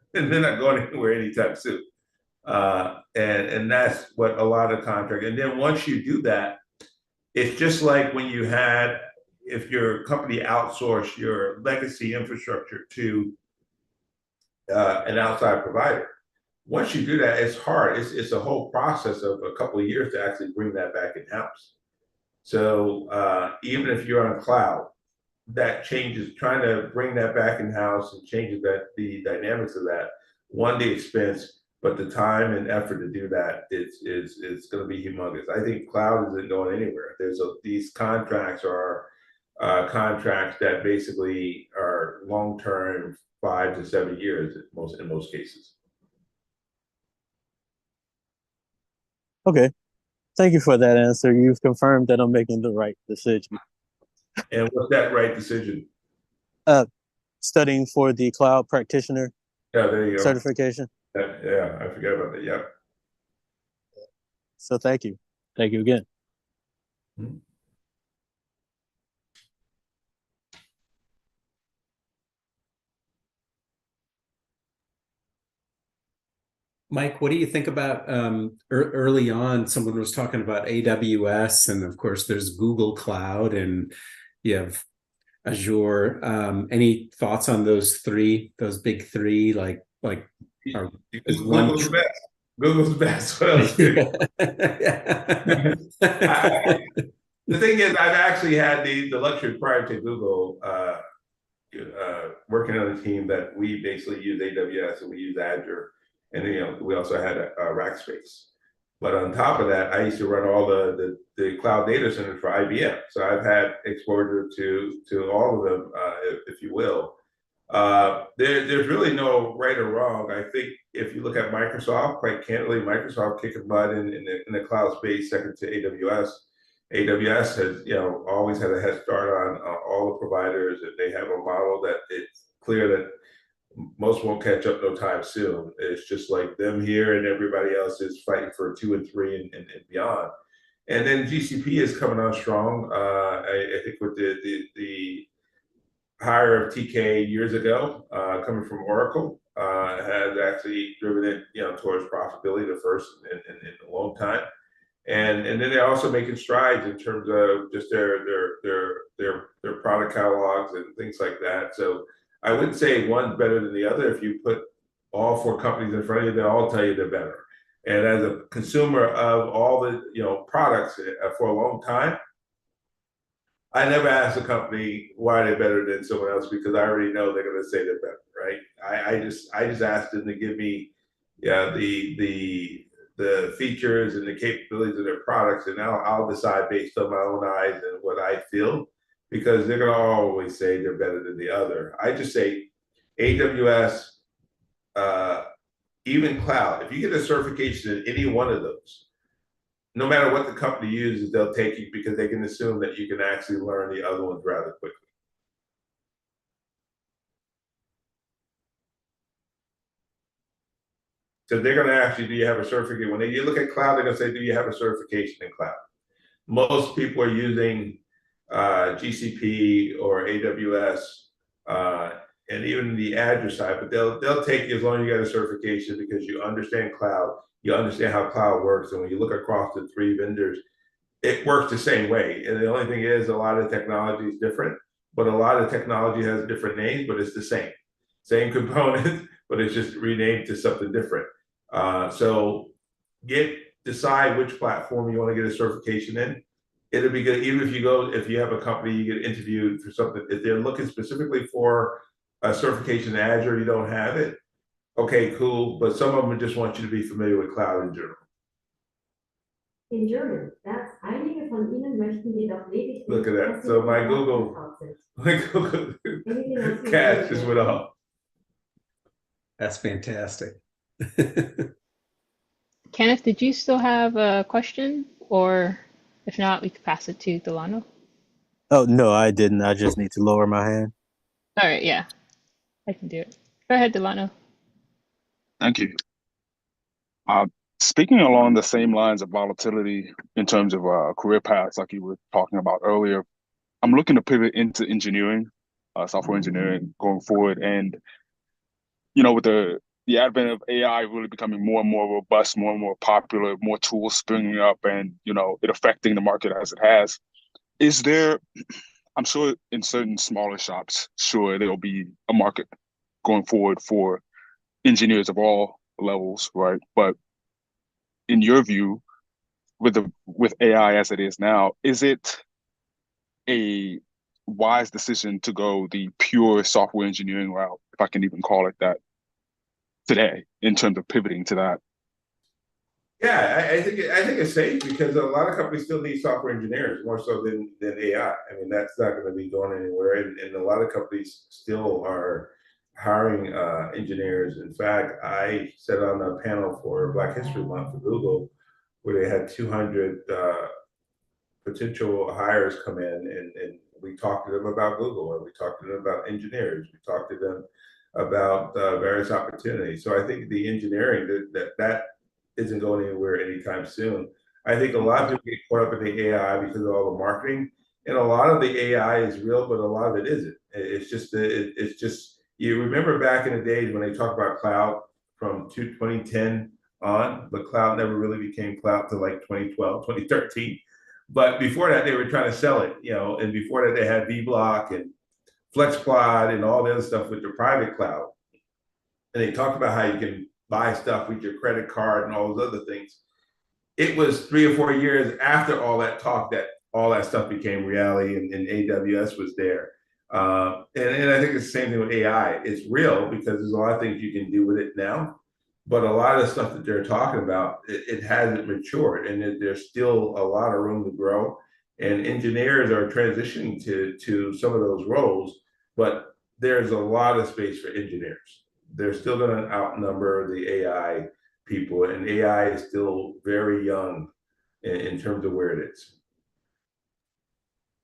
going anywhere anytime soon. And that's what a lot of contracts. And then once you do that, it's just like when you had, if your company outsourced your legacy infrastructure to an outside provider. Once you do that, it's hard. It's a whole process of a couple of years to actually bring that back in house. So even if you're on cloud, that changes. Trying to bring that back in house and changes the dynamics of that. One, the expense, but the time and effort to do that is going to be humongous. I think cloud isn't going anywhere. These contracts are contracts that basically are long term, 5 to 7 years in most cases. Okay. Thank you for that answer. You've confirmed that I'm making the right decision. And what's that right decision? Studying for the cloud practitioner there you go. certification. Yeah, I forgot about that. Yep. So thank you. Thank you again. Mm-hmm. Mike, what do you think about early on? Someone was talking about AWS, and of course, there's Google Cloud, and you have Azure. Any thoughts on those big three? Google's best. Google's best. What else? The thing is, I've actually had the luxury prior to Google working on a team that we basically use AWS and we use Azure. And we also had a Rackspace. But on top of that, I used to run all the cloud data centers for IBM. So I've had exposure to all of them, if you will. There's really no right or wrong. I think if you look at Microsoft, quite candidly, Microsoft kicking butt in the cloud space, second to AWS. AWS has always had a head start on all the providers, and they have a model that it's clear that most won't catch up no time soon. It's just like them here, and everybody else is fighting for 2 and 3 and beyond. And then GCP is coming on strong. I think with the hire of TK years ago, coming from Oracle, has actually driven it towards profitability the first in a long time. And then they're also making strides in terms of just their product catalogs and things like that. So I wouldn't say one's better than the other. If you put all 4 companies in front of you, they'll all tell you they're better. And as a consumer of all the products for a long time, I never asked a company why they're better than someone else, because I already know they're going to say they're better, right? I just asked them to give me the features and the capabilities of their products, and now I'll decide based on my own eyes and what I feel, because they're going to always say they're better than the other. I just say AWS, even cloud, if you get a certification in any one of those, no matter what the company uses, they'll take you because they can assume that you can actually learn the other ones rather quickly. So they're going to ask you, do you have a certificate? When you look at cloud, they're going to say, do you have a certification in cloud? Most people are using GCP or AWS and even the Azure side, but they'll take you as long as you got a certification, because you understand cloud, you understand how cloud works, and when you look across the 3 vendors, it works the same way. And the only thing is, a lot of technology is different, but a lot of technology has different names, but it's the same component, but it's just renamed to something different. So decide which platform you want to get a certification in. It'll be good, even if you have a company, you get interviewed for something. If they're looking specifically for a certification in Azure, you don't have it, okay, cool. But some of them just want you to be familiar with cloud in general. In German. Einige von Ihnen möchten jedoch lediglich, Look at that. So my Google cache just went off. That's fantastic. Kenneth, did you still have a question? Or if not, we could pass it to Delano. Oh, no, I didn't. I just need to lower my hand. All right, yeah, I can do it. Go ahead, Delano. Thank you. Speaking along the same lines of volatility in terms of career paths, like you were talking about earlier, I'm looking to pivot into engineering, software engineering going forward. And, with the advent of AI really becoming more and more robust, more and more popular, more tools springing up and, it affecting the market as it has, is there, I'm sure in certain smaller shops, sure, there'll be a market going forward for engineers of all levels, right? But in your view, with AI as it is now, is it a wise decision to go the pure software engineering route, if I can even call it that, today in terms of pivoting to that? Yeah, I think it's safe because a lot of companies still need software engineers more so than AI. I mean, that's not going to be going anywhere, and a lot of companies still are hiring engineers. In fact, I sat on a panel for Black History Month for Google, where they had 200 potential hires come in, and we talked to them about Google, and we talked to them about engineers, we talked to them about various opportunities. So I think the engineering that isn't going anywhere anytime soon. I think a lot of people get caught up in the AI because of all the marketing, and a lot of the AI is real, but a lot of it isn't. It's just you remember back in the days when they talked about cloud from 2010 on, but cloud never really became cloud till like 2012, 2013. But before that, they were trying to sell it, and before that, they had vBlock and FlexCloud and all the other stuff with their private cloud. And they talked about how you can buy stuff with your credit card and all those other things. It was 3 or 4 years after all that talk that all that stuff became reality, and AWS was there. And I think it's the same thing with AI. It's real because there's a lot of things you can do with it now, but a lot of the stuff that they're talking about, it hasn't matured, and there's still a lot of room to grow. And engineers are transitioning to some of those roles, but there's a lot of space for engineers. They're still going to outnumber the AI people, and AI is still very young in terms of where it is.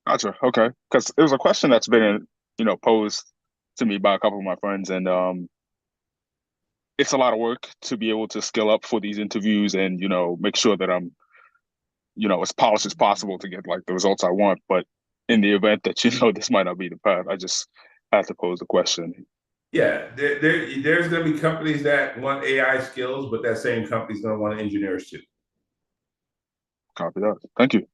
Gotcha. Okay. Because it was a question that's been, posed to me by a couple of my friends, and it's a lot of work to be able to skill up for these interviews and, make sure that I'm, as polished as possible to get like the results I want. But in the event that, this might not be the path, I just had to pose the question. Yeah, there's going to be companies that want AI skills, but that same company's going to want engineers too. Copy that. Thank you.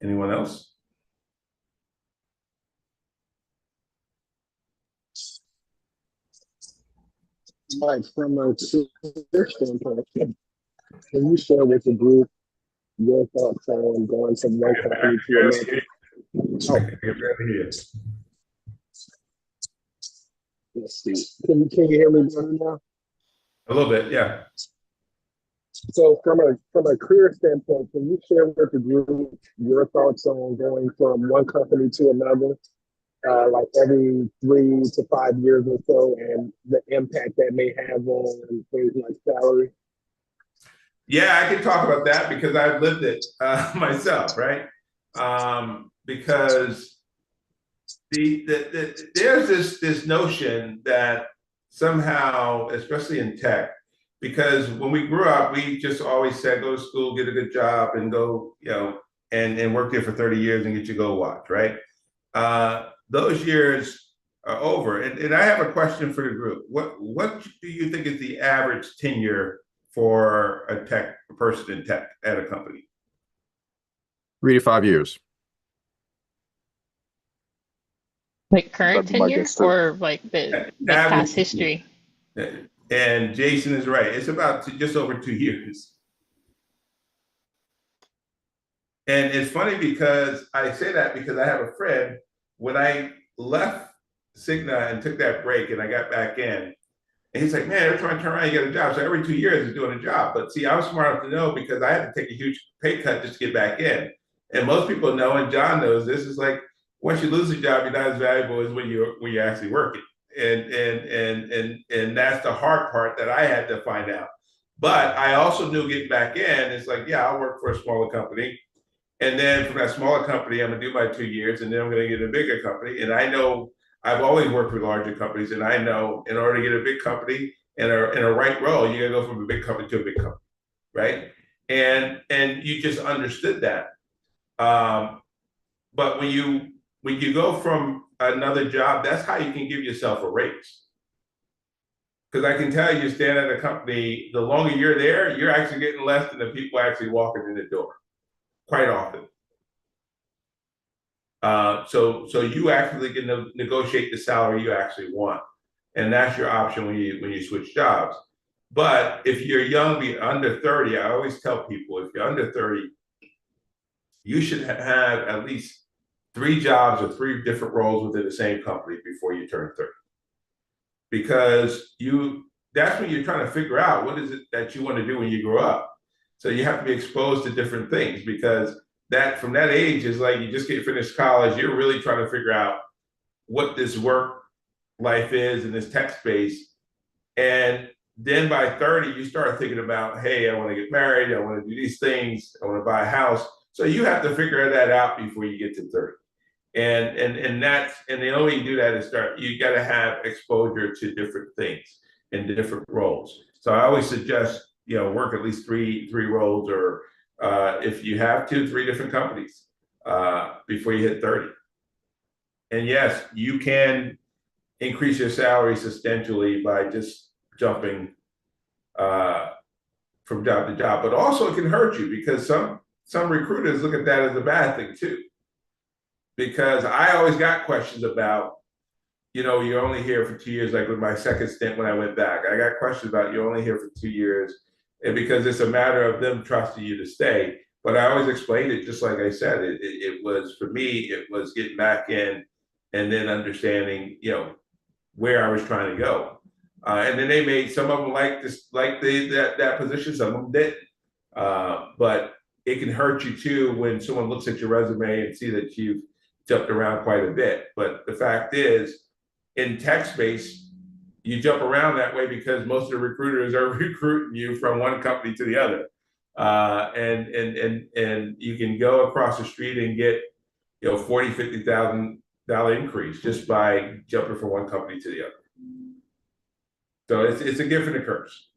Anyone else? Mike, from a career standpoint, can you share with the group your thoughts on going from one company to another? Let's see. Can you hear me better now? A little bit, yeah. So from a career standpoint, can you share with the group your thoughts on going from one company to another, like every 3 to 5 years or so, and the impact that may have on things like salary? Yeah, I can talk about that because I've lived it myself, right? Because there's this notion that somehow, especially in tech, because when we grew up, we just always said, go to school, get a good job, and go, and work there for 30 years and get your gold watch, right? Those years are over. And I have a question for the group. What do you think is the average tenure for a person in tech at a company? 3 to 5 years. Like current tenure or like the past history? And Jason is right. It's about just over 2 years. And it's funny because I say that because I have a friend, when I left Cigna and took that break and I got back in, and he's like, man, every time I turn around, you get a job. So every 2 years he's doing a job. But see, I was smart enough to know because I had to take a huge pay cut just to get back in. And most people know, and John knows this, is like once you lose a job, you're not as valuable as when you're actually working. And that's the hard part that I had to find out. But I also knew getting back in, it's like, yeah, I'll work for a smaller company. And then from that smaller company, I'm gonna do my 2 years, and then I'm gonna get a bigger company. And I know I've always worked with larger companies, and I know in order to get a big company and in a right role, you gotta go from a big company to a big company, right? And you just understood that. But when you go from another job, that's how you can give yourself a raise. Because I can tell you, stand at a company, the longer you're there, you're actually getting less than the people actually walking in the door, quite often. So you actually can negotiate the salary you actually want, and that's your option when you switch jobs. But if you're young, be under 30, I always tell people if you're under 30, you should have at least 3 jobs or 3 different roles within the same company before you turn 30. Because that's when you're trying to figure out what is it that you want to do when you grow up. So you have to be exposed to different things because that from that age is like you just get finished college, you're really trying to figure out what this work life is in this tech space. And then by 30, you start thinking about, hey, I want to get married, I want to do these things, I want to buy a house. So you have to figure that out before you get to 30. And the only way you do that is you got to have exposure to different things in different roles. So I always suggest, work at least three roles, or if you have 3 different companies before you hit 30. And yes, you can increase your salary substantially by just jumping from job to job, but also it can hurt you because some recruiters look at that as a bad thing too. Because I always got questions about, you're only here for 2 years, like with my second stint when I went back. I got questions about you're only here for 2 years, and because it's a matter of them trusting you to stay. But I always explained it just like I said. It was, for me, it was getting back in and then understanding, where I was trying to go. And then they made some of them like that position, some of them didn't. But it can hurt you too when someone looks at your resume and see that you've jumped around quite a bit. But the fact is, in tech space, you jump around that way because most of the recruiters are recruiting you from one company to the other. And you can go across the street and get, $40,000, $50,000 increase just by jumping from one company to the other. So it's a gift and a curse.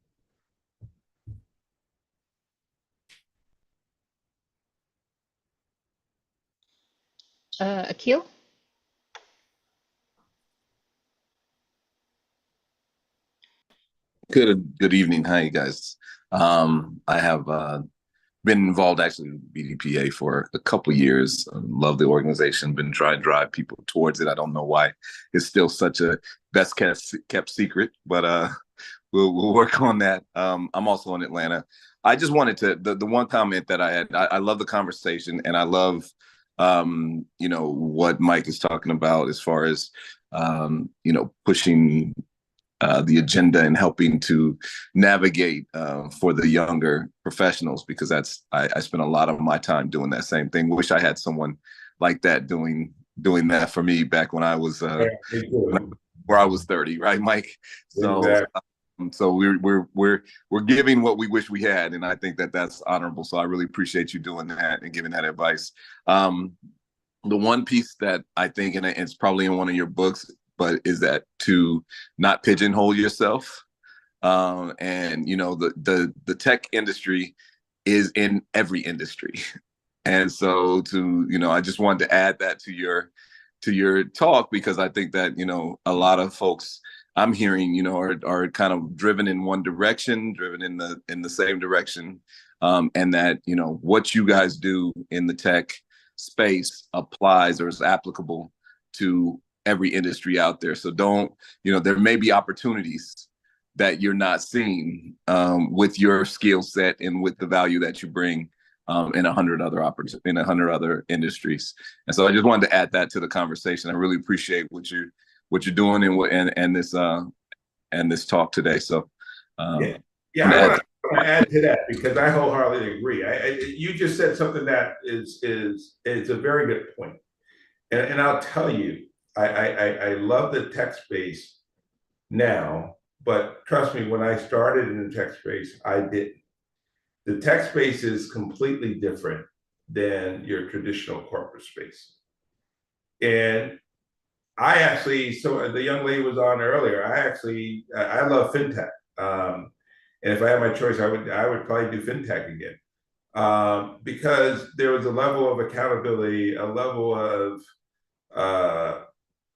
Akil? Good evening. Hi, you guys. I have been involved actually with BDPA for a couple of years. Love the organization. Been trying to drive people towards it. I don't know why it's still such a best kept secret, but we'll work on that. I'm also in Atlanta. I just wanted to the one comment that I had. I love the conversation, and I love what Mike is talking about as far as pushing the agenda and helping to navigate for the younger professionals, because I spent a lot of my time doing that same thing. Wish I had someone like that doing that for me back when I was where I was 30, right, Mike? So exactly. So we're giving what we wish we had, and I think that's honorable. So I really appreciate you doing that and giving that advice. The one piece that I think, and it's probably in one of your books, but is that to not pigeonhole yourself. And the tech industry is in every industry. And so I just wanted to add that to your talk, because I think that, a lot of folks I'm hearing, are kind of driven in one direction, driven in the same direction. And that, what you guys do in the tech space applies or is applicable to every industry out there. So there may be opportunities that you're not seeing with your skill set and with the value that you bring in 100 other industries. And so I just wanted to add that to the conversation. I really appreciate what you're doing and this talk today. So yeah, I want to add to that because I wholeheartedly agree. You just said something that is a very good point, and I'll tell you, I love the tech space now, but trust me, when I started in the tech space, I didn't. The tech space is completely different than your traditional corporate space. And I actually, so the young lady was on earlier, I love fintech. And if I had my choice, I would probably do fintech again. Because there was a level of accountability, a level of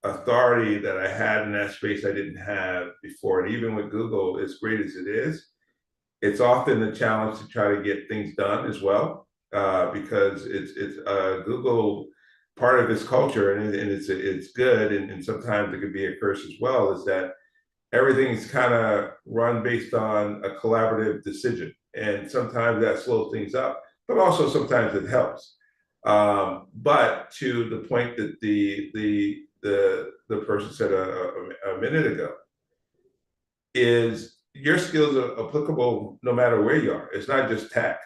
authority that I had in that space I didn't have before. And even with Google, as great as it is, it's often a challenge to try to get things done as well, because it's Google, part of its culture, and it's good, and sometimes it could be a curse as well, is that everything's kind of run based on a collaborative decision, and sometimes that slows things up, but also sometimes it helps. But to the point that the person said a minute ago, is your skills are applicable no matter where you are. It's not just tech.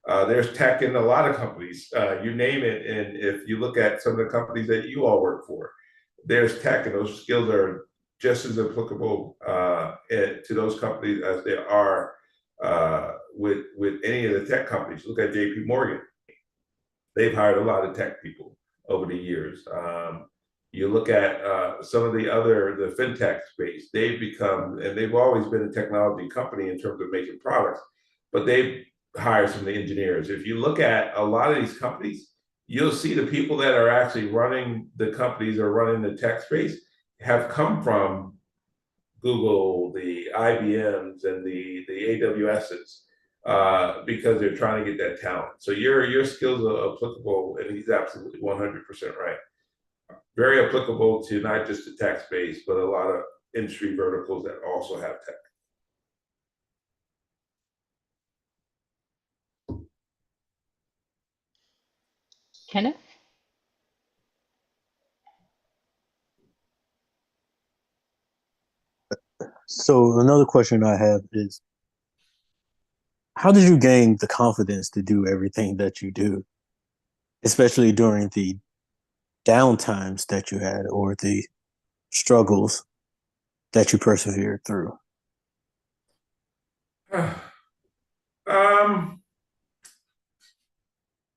There's tech in a lot of companies, you name it. And if you look at some of the companies that you all work for, there's tech, and those skills are just as applicable to those companies as they are with any of the tech companies. Look at JP Morgan. They've hired a lot of tech people over the years. You look at some of the fintech space, and they've always been a technology company in terms of making products, but they've hired some of the engineers. If you look at a lot of these companies, you'll see the people that are actually running the companies or running the tech space have come from Google, the IBMs, and the AWSs, because they're trying to get that talent. So your skills are applicable, and he's absolutely 100% right. Very applicable to not just the tech space, but a lot of industry verticals that also have tech. Kenneth? So another question I have is, how did you gain the confidence to do everything that you do, especially during the downtimes that you had or the struggles that you persevered through?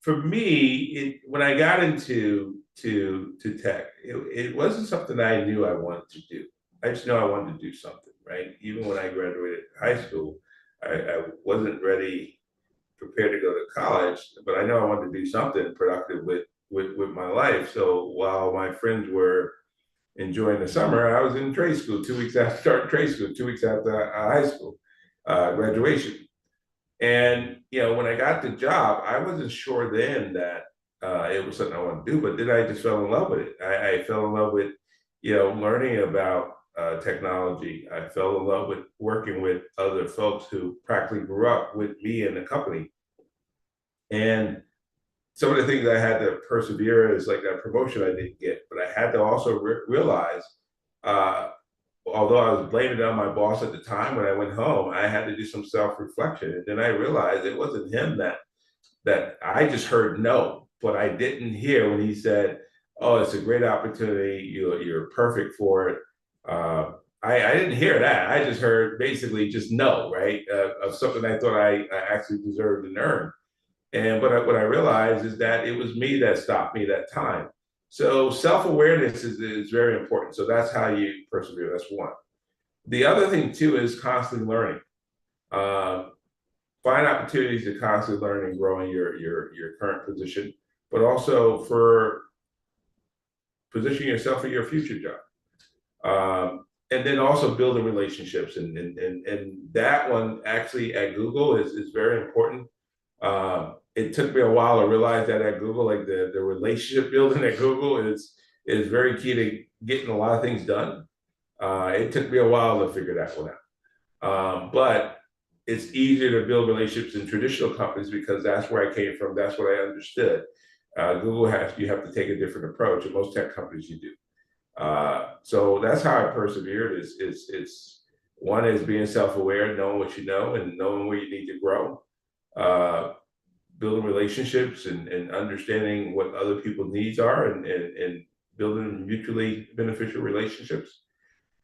For me, when I got into tech, it wasn't something I knew I wanted to do. I just know I wanted to do something, right? Even when I graduated high school, I wasn't prepared to go to college, but I know I wanted to do something productive with my life. So while my friends were enjoying the summer, I was in trade school 2 weeks after starting trade school, 2 weeks after high school graduation. And when I got the job, I wasn't sure then that it was something I wanted to do, but then I just fell in love with it. I fell in love with learning about technology. I fell in love with working with other folks who practically grew up with me in the company. And some of the things I had to persevere is like that promotion I didn't get, but I had to also realize, although I was blaming it on my boss at the time, when I went home, I had to do some self-reflection. And then I realized it wasn't him that I just heard no, but I didn't hear when he said, "Oh, it's a great opportunity. You're perfect for it." I didn't hear that. I just heard basically just no, right? Of something I thought I actually deserved and earned. And what I realized is that it was me that stopped me that time. So self-awareness is very important. So that's how you persevere. That's one. The other thing too is constantly learning. Find opportunities to constantly learn and grow in your current position, but also for positioning yourself for your future job. And then also building relationships. And that one actually at Google is very important. It took me a while to realize that at Google, like the relationship building at Google is very key to getting a lot of things done. It took me a while to figure that one out. But it's easier to build relationships in traditional companies because that's where I came from. That's what I understood. Google you have to take a different approach, and most tech companies you do. So that's how I persevered. It's one is being self-aware, knowing what you know, and knowing where you need to grow. Building relationships and understanding what other people's needs are, and building mutually beneficial relationships.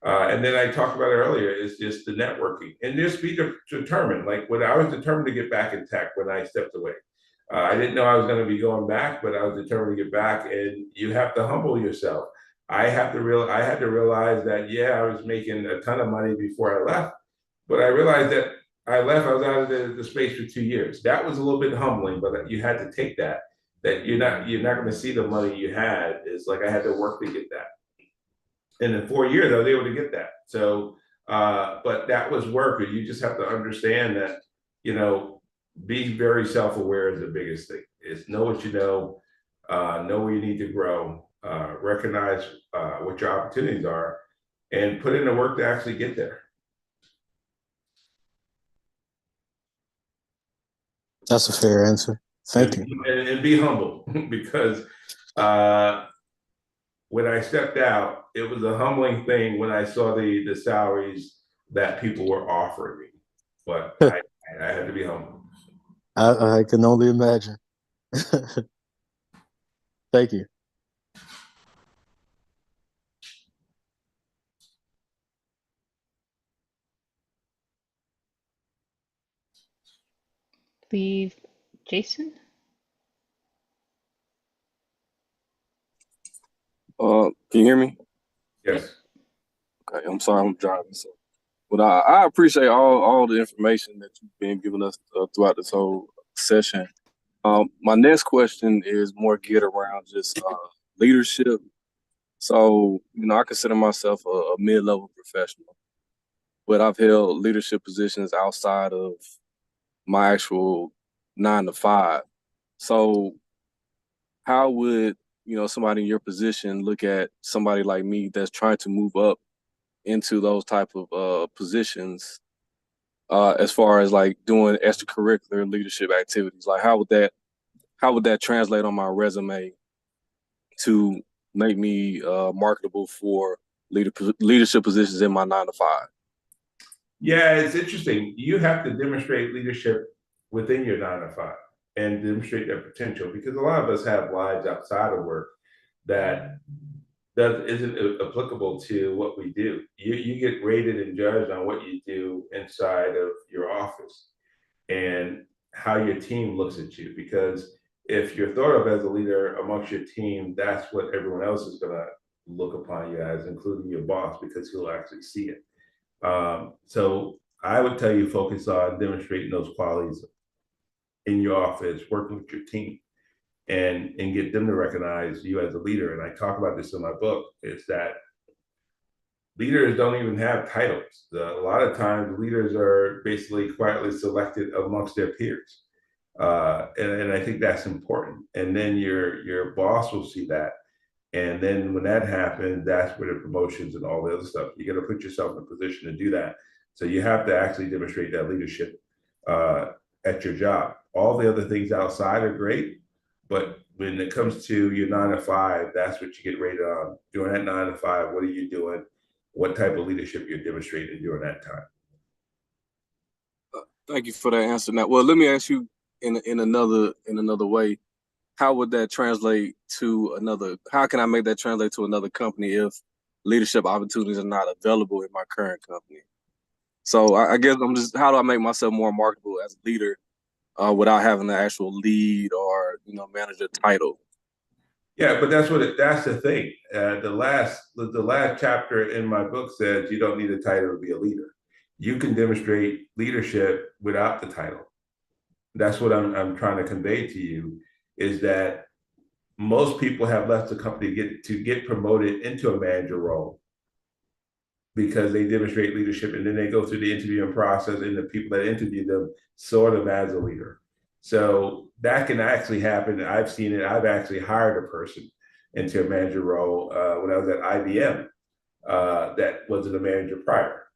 And then I talked about it earlier is just the networking and just be determined. Like when I was determined to get back in tech when I stepped away. I didn't know I was going to be going back, but I was determined to get back. And you have to humble yourself. I had to realize that, yeah, I was making a ton of money before I left, but I realized that I was out of the space for 2 years. That was a little bit humbling, but you had to take that you're not going to see the money you had. It's like I had to work to get that. And in 4 years, I was able to get that. So, but that was work. You just have to understand that, be very self-aware is the biggest thing. Is know what you know where you need to grow, recognize what your opportunities are, and put in the work to actually get there. That's a fair answer. Thank you. And be humble because when I stepped out, it was a humbling thing when I saw the salaries that people were offering me. But I had to be humble. I can only imagine. Thank you. Leave Jason. Can you hear me? Yes. Okay, I'm sorry, I'm driving. So, but I appreciate all the information that you've been giving us throughout this whole session. My next question is more geared around just leadership. So, I consider myself a mid-level professional, but I've held leadership positions outside of my actual 9 to 5. So, how would somebody in your position look at somebody like me that's trying to move up into those type of positions, as far as like doing extracurricular leadership activities? Like how would that translate on my resume to make me marketable for leadership positions in my 9 to 5? Yeah, it's interesting. You have to demonstrate leadership within your 9 to 5 and demonstrate that potential, because a lot of us have lives outside of work that isn't applicable to what we do. You get rated and judged on what you do inside of your office and how your team looks at you. Because if you're thought of as a leader amongst your team, that's what everyone else is going to look upon you as, including your boss, because he'll actually see it. So I would tell you focus on demonstrating those qualities in your office, working with your team, and get them to recognize you as a leader. And I talk about this in my book, is that leaders don't even have titles. A lot of times leaders are basically quietly selected amongst their peers. And I think that's important. And then your boss will see that. And then when that happens, that's where the promotions and all the other stuff, you got to put yourself in a position to do that. So you have to actually demonstrate that leadership at your job. All the other things outside are great, but when it comes to your 9 to 5, that's what you get rated on. During that 9 to 5, what are you doing? What type of leadership you're demonstrating during that time? Thank you for that answer. Now, well, let me ask you in another way. How would that translate to another? How can I make that translate to another company if leadership opportunities are not available in my current company? So I guess how do I make myself more marketable as a leader without having the actual lead or manager title? Yeah, but that's the thing. The last chapter in my book says you don't need a title to be a leader. You can demonstrate leadership without the title. That's what I'm trying to convey to you, is that most people have left the company to get promoted into a manager role because they demonstrate leadership, and then they go through the interviewing process, and the people that interview them sort of as a leader. So that can actually happen. I've seen it. I've actually hired a person into a manager role when I was at IBM that wasn't a manager prior.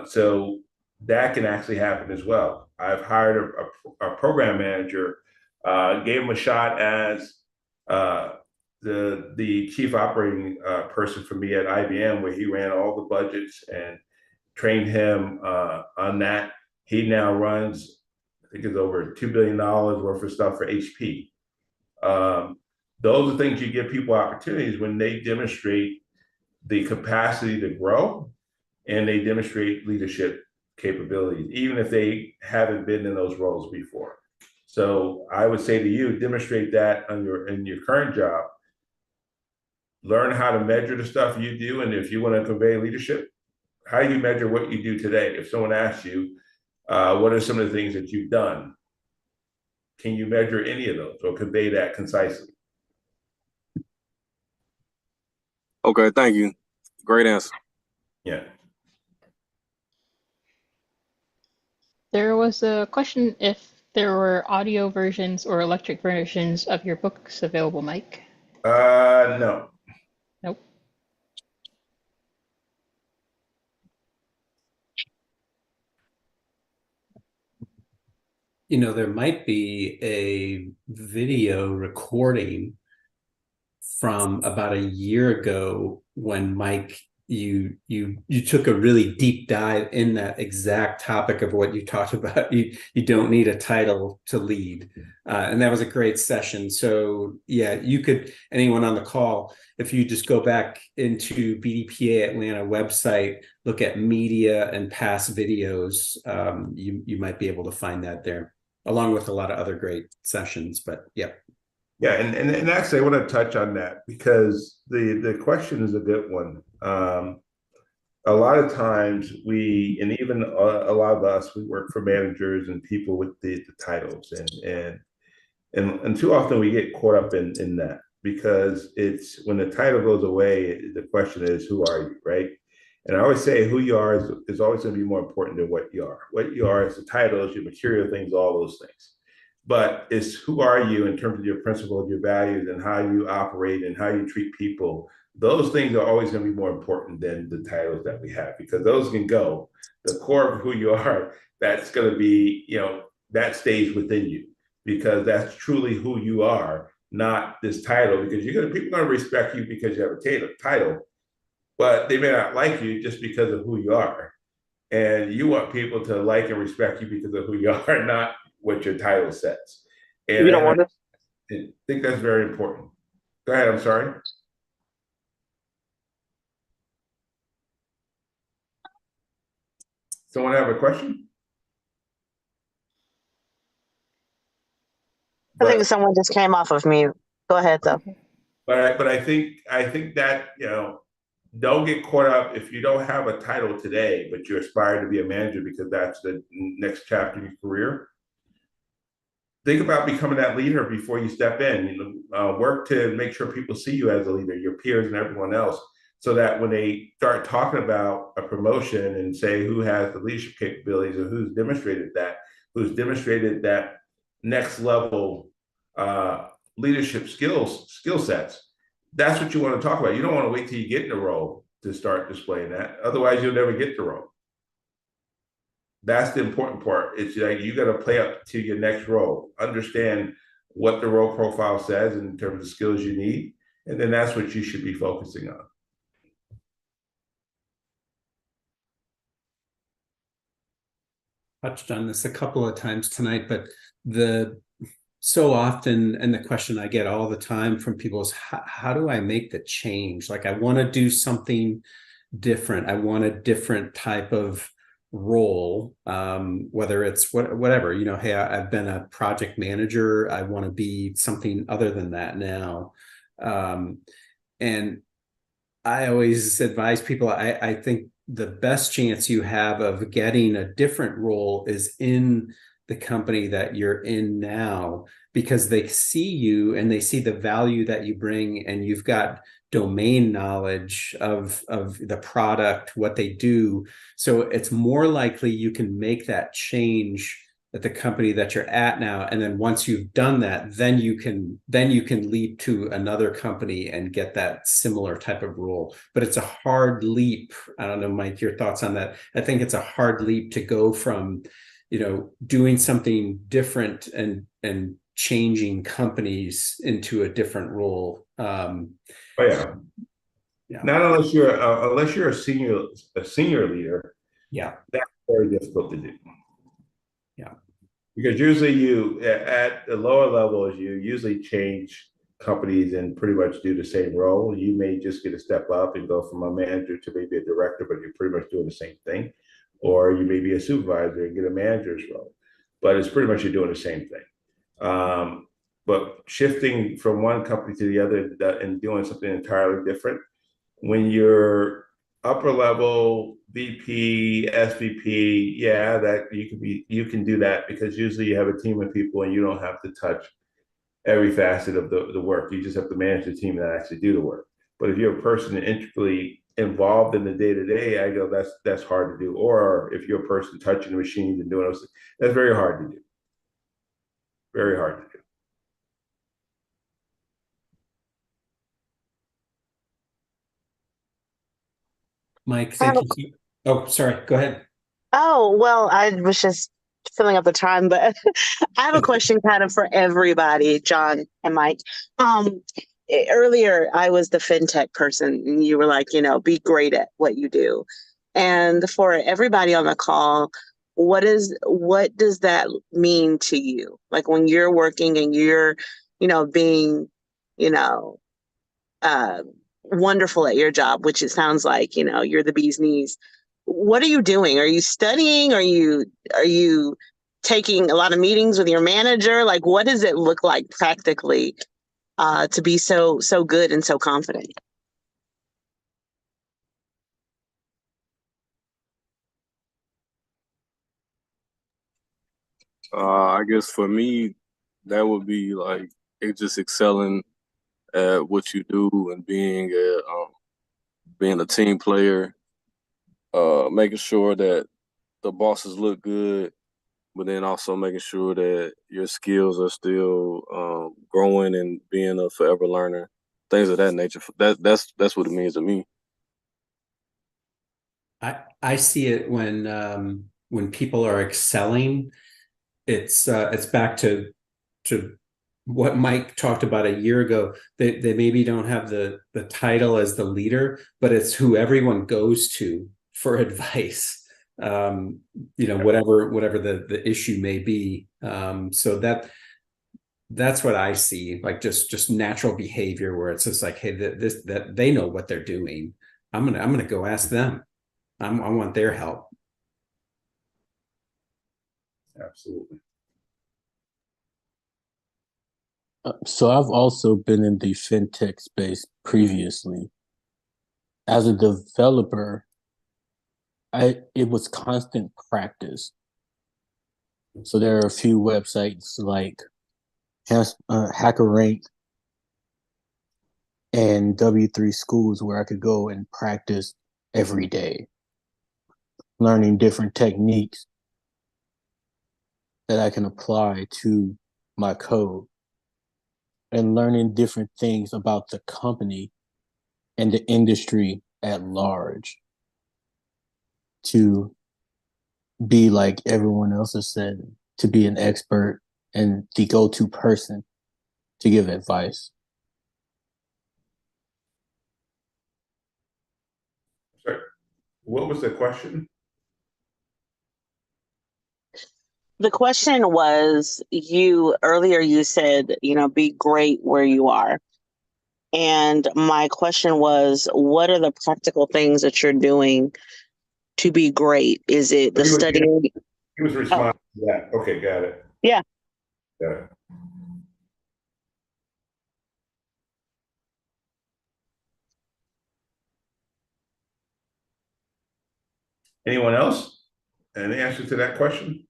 So that can actually happen as well. I've hired a program manager, gave him a shot as the chief operating person for me at IBM, where he ran all the budgets and trained him on that. He now runs, I think it's over $2 billion worth of stuff for HP. Those are things you give people opportunities when they demonstrate the capacity to grow and they demonstrate leadership capabilities, even if they haven't been in those roles before. So I would say to you, demonstrate that in your current job. Learn how to measure the stuff you do, and if you want to convey leadership, how do you measure what you do today? If someone asks you, what are some of the things that you've done? Can you measure any of those or convey that concisely? Okay, thank you. Great answer. Yeah. There was a question if there were audio versions or electric versions of your books available, Mike. No. Nope. You know, there might be a video recording from about a year ago when Mike, you took a really deep dive in that exact topic of what you talked about. You don't need a title to lead, and that was a great session. So yeah, you could, anyone on the call, if you just go back into BDPA Atlanta website, look at media and past videos, you might be able to find that there, along with a lot of other great sessions. But yeah. Yeah, and actually, I want to touch on that because the question is a good one. A lot of times and even a lot of us, we work for managers and people with the titles, and too often we get caught up in that because it's when the title goes away, the question is, who are you, right? And I always say who you are is always going to be more important than what you are. What you are is the titles, your material things, all those things. But it's who are you in terms of your principles, your values, and how you operate and how you treat people. Those things are always going to be more important than the titles that we have because those can go. The core of who you are, that's going to be, that stays within you because that's truly who you are, not this title. Because people are going to respect you because you have a title, but they may not like you just because of who you are. And you want people to like and respect you because of who you are, not what your title says. And, You don't want to. I think that's very important. Go ahead, I'm sorry. Someone have a question? I think someone just came off of mute. Go ahead, though. But I think that, don't get caught up if you don't have a title today, but you aspire to be a manager because that's the next chapter in your career. Think about becoming that leader before you step in. Work to make sure people see you as a leader, your peers and everyone else, so that when they start talking about a promotion and say who has the leadership capabilities or who's demonstrated that next level leadership skill sets, that's what you want to talk about. You don't want to wait till you get in the role to start displaying that. Otherwise, you'll never get the role. That's the important part. It's like you got to play up to your next role. Understand what the role profile says in terms of skills you need, and then that's what you should be focusing on. Touched on this a couple of times tonight, but so often, and the question I get all the time from people is, how do I make the change? Like, I want to do something different. I want a different type of role, whether it's whatever, hey, I've been a project manager. I want to be something other than that now. And I always advise people, I think the best chance you have of getting a different role is in the company that you're in now, because they see you and they see the value that you bring, and you've got domain knowledge of the product, what they do. So it's more likely you can make that change at the company that you're at now, and then once you've done that, then you can leap to another company and get that similar type of role. But it's a hard leap. I don't know, Mike, your thoughts on that. I think it's a hard leap to go from, doing something different and changing companies into a different role. Oh yeah. Yeah. Not unless you're a senior leader. Yeah. That's very difficult to do. Yeah. Because usually you at the lower levels, you usually change companies and pretty much do the same role. You may just get a step up and go from a manager to maybe a director, but you're pretty much doing the same thing. Or you may be a supervisor and get a manager's role, but it's pretty much you're doing the same thing. But shifting from one company to the other and doing something entirely different, when you're upper level VP, SVP, yeah, that you can do that because usually you have a team of people and you don't have to touch every facet of the work. You just have to manage the team that actually do the work. But if you're a person integrally involved in the day-to-day, I go, that's hard to do. Or if you're a person touching the machines and doing those things, that's very hard to do. Very hard to do. Mike, thank you. Oh, sorry. Go ahead. Oh, well, I was just filling up the time, but I have a question kind of for everybody, John and Mike. Earlier, I was the fintech person, and you were like, be great at what you do. And for everybody on the call, what does that mean to you? Like when you're working and you're, being, uh, wonderful at your job, which it sounds like, you're the bee's knees. What are you doing? Are you studying? Are you taking a lot of meetings with your manager? Like, what does it look like practically to be so good and so confident? I guess for me, that would be like just excelling at what you do and being a team player, making sure that the bosses look good, but then also making sure that your skills are still growing and being a forever learner, things of that nature. That's what it means to me. I see it when people are excelling. It's back to what Mike talked about a year ago. They maybe don't have the title as the leader, but it's who everyone goes to for advice. Whatever the issue may be. So that's what I see, like just natural behavior where it's just like, hey, that they know what they're doing. I'm gonna go ask them. I want their help. Absolutely. So I've also been in the fintech space previously. As a developer, it was constant practice. So there are a few websites like HackerRank and W3 Schools where I could go and practice every day, learning different techniques that I can apply to my code and learning different things about the company and the industry at large to be like everyone else has said, to be an expert and the go-to person to give advice. Sorry. What was the question? The question was, earlier you said, be great where you are. And my question was, what are the practical things that you're doing to be great? Is it the studying? He was responding to that. Okay, got it. Yeah. Got it. Anyone else? Any answer to that question?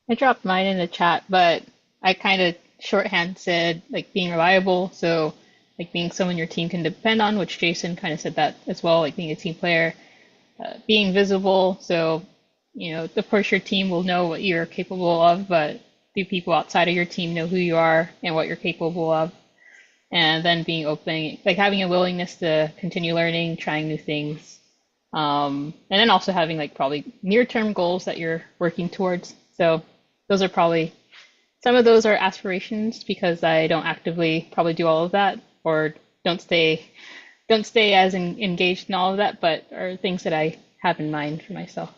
I dropped mine in the chat, but I kind of shorthand said like being reliable. So like being someone your team can depend on, which Jason kind of said that as well, like being a team player. being visible. So, of course, your team will know what you're capable of, but do people outside of your team know who you are and what you're capable of? And then being open, like having a willingness to continue learning, trying new things. And then also having like probably near-term goals that you're working towards. So those are probably some of those are aspirations because I don't actively probably do all of that or don't stay as engaged in all of that, but are things that I have in mind for myself.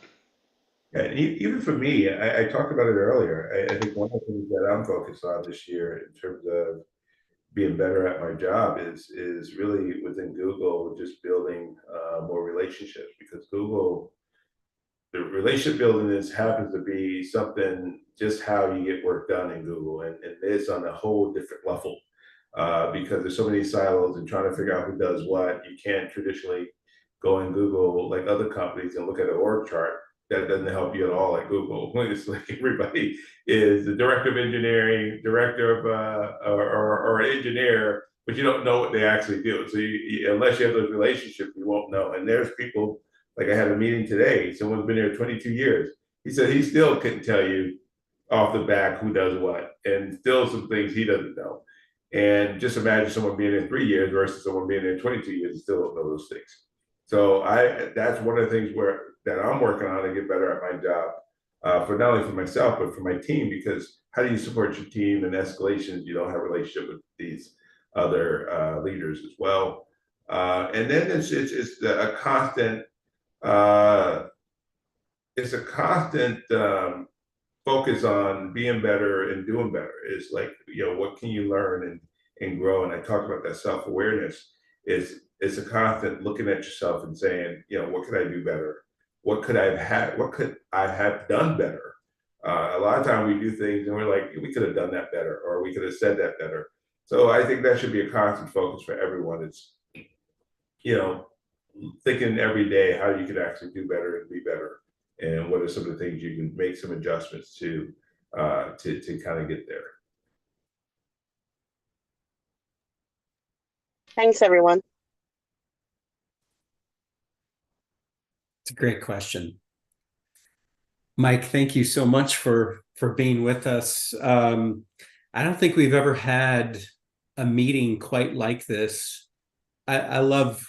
Yeah, and even for me, I talked about it earlier. I think one of the things that I'm focused on this year in terms of being better at my job is really within Google, just building more relationships because Google, the relationship building is happens to be something just how you get work done in Google, and it's on a whole different level because there's so many silos and trying to figure out who does what. You can't traditionally go in Google like other companies and look at an org chart. That doesn't help you at all at Google. It's like everybody is the director of engineering, director of or an engineer, but you don't know what they actually do. So unless you have those relationships, you won't know. And there's people like I had a meeting today. Someone's been here 22 years. He said he still couldn't tell you off the back who does what, and still some things he doesn't know. And just imagine someone being in 3 years versus someone being in 22 years and still don't know those things. So that's one of the things that I'm working on to get better at my job, for not only for myself but for my team. Because how do you support your team in escalations? You don't have a relationship with these other leaders as well, and then it's a constant. It's a constant focus on being better and doing better. Is like, what can you learn and grow? And I talked about that self-awareness. It's a constant looking at yourself and saying, what could I do better? What could I have done better? A lot of time we do things and we're like, we could have done that better, or we could have said that better. So I think that should be a constant focus for everyone. It's, thinking every day how you could actually do better and be better, and what are some of the things you can make some adjustments to kind of get there. Thanks, everyone. It's a great question. Mike, thank you so much for being with us. I don't think we've ever had a meeting quite like this. I love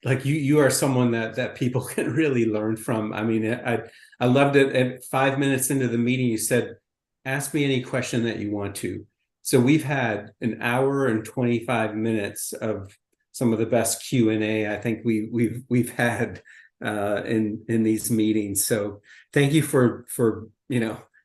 like you are someone that people can really learn from. I mean, I loved it. At 5 minutes into the meeting, you said, "Ask me any question that you want to." So we've had an hour and 25 minutes of some of the best Q&A I think we've had in these meetings. So thank you for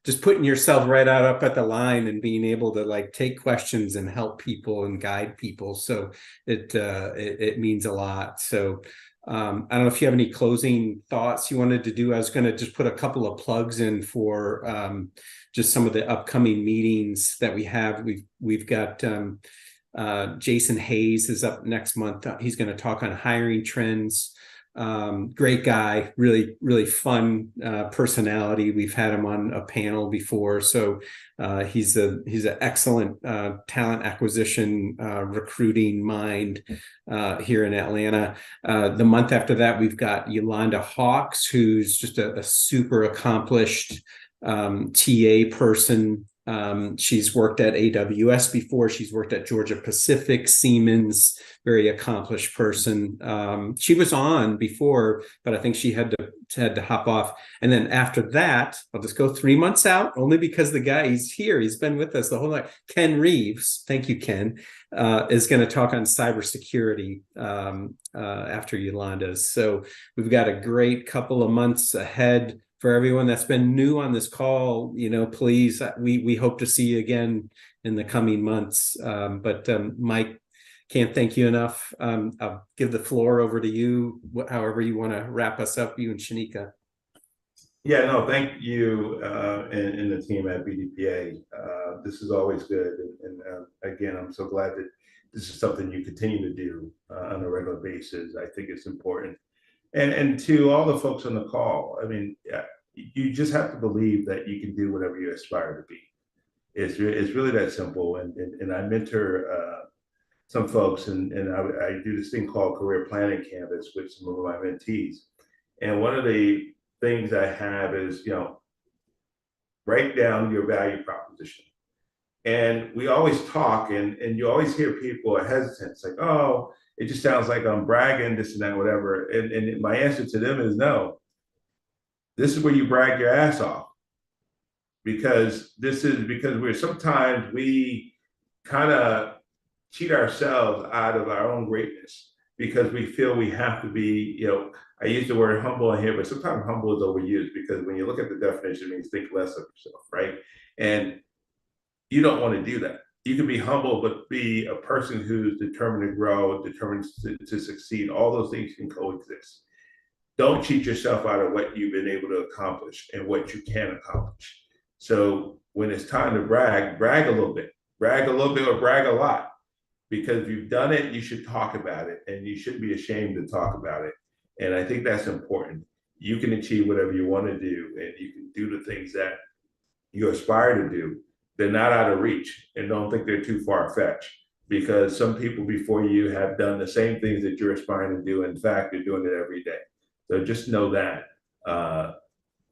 just putting yourself right out up at the line and being able to like take questions and help people and guide people. So it means a lot. So I don't know if you have any closing thoughts you wanted to do. I was going to just put a couple of plugs in for just some of the upcoming meetings that we have. We've got Jason Hayes is up next month. He's going to talk on hiring trends. Great guy, really, really fun personality. We've had him on a panel before, so he's an excellent talent acquisition recruiting mind here in Atlanta. The month after that, we've got Yolanda Hawks, who's just a super accomplished TA person. She's worked at AWS before. She's worked at Georgia Pacific, Siemens, very accomplished person. She was on before, but I think she had to hop off. And then after that, I'll just go 3 months out, only because the guy, he's here. He's been with us the whole night. Ken Reeves, thank you, Ken, is going to talk on cybersecurity after Yolanda's. So we've got a great couple of months ahead. For everyone that's been new on this call, please, we hope to see you again in the coming months. But Mike, can't thank you enough. I'll give the floor over to you, however you want to wrap us up, you and Shanika. Yeah, no, thank you and the team at BDPA. This is always good. And again, I'm so glad that this is something you continue to do on a regular basis. I think it's important. And to all the folks on the call, I mean, you just have to believe that you can do whatever you aspire to be. It's really that simple. And I mentor some folks, and I do this thing called Career Planning Canvas with some of my mentees. And one of the things I have is, write down your value proposition. And we always talk, and you always hear people are hesitant. It's like, oh, it just sounds like I'm bragging, this and that, whatever. And my answer to them is no. This is where you brag your ass off. Because sometimes we kind of cheat ourselves out of our own greatness because we feel we have to be, I use the word humble in here, but sometimes humble is overused because when you look at the definition, it means think less of yourself, right? And you don't want to do that. You can be humble, but be a person who's determined to grow, determined to succeed. All those things can coexist. Don't cheat yourself out of what you've been able to accomplish and what you can accomplish. So when it's time to brag a little bit, or brag a lot. Because if you've done it, you should talk about it and you shouldn't be ashamed to talk about it. And I think that's important. You can achieve whatever you want to do and you can do the things that you aspire to do. They're not out of reach and don't think they're too far-fetched because some people before you have done the same things that you're aspiring to do. In fact, you're doing it every day. So just know that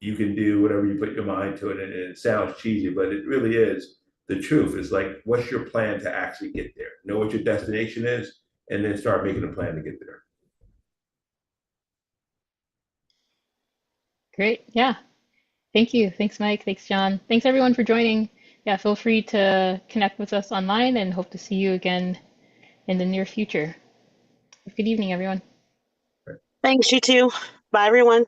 you can do whatever you put your mind to it. And it sounds cheesy, but it really is the truth. It's like, what's your plan to actually get there? Know what your destination is, and then start making a plan to get there. Great. Yeah. Thank you. Thanks, Mike. Thanks, John. Thanks, everyone, for joining. Yeah, feel free to connect with us online and hope to see you again in the near future. Good evening, everyone. Thanks, you too. Bye, everyone.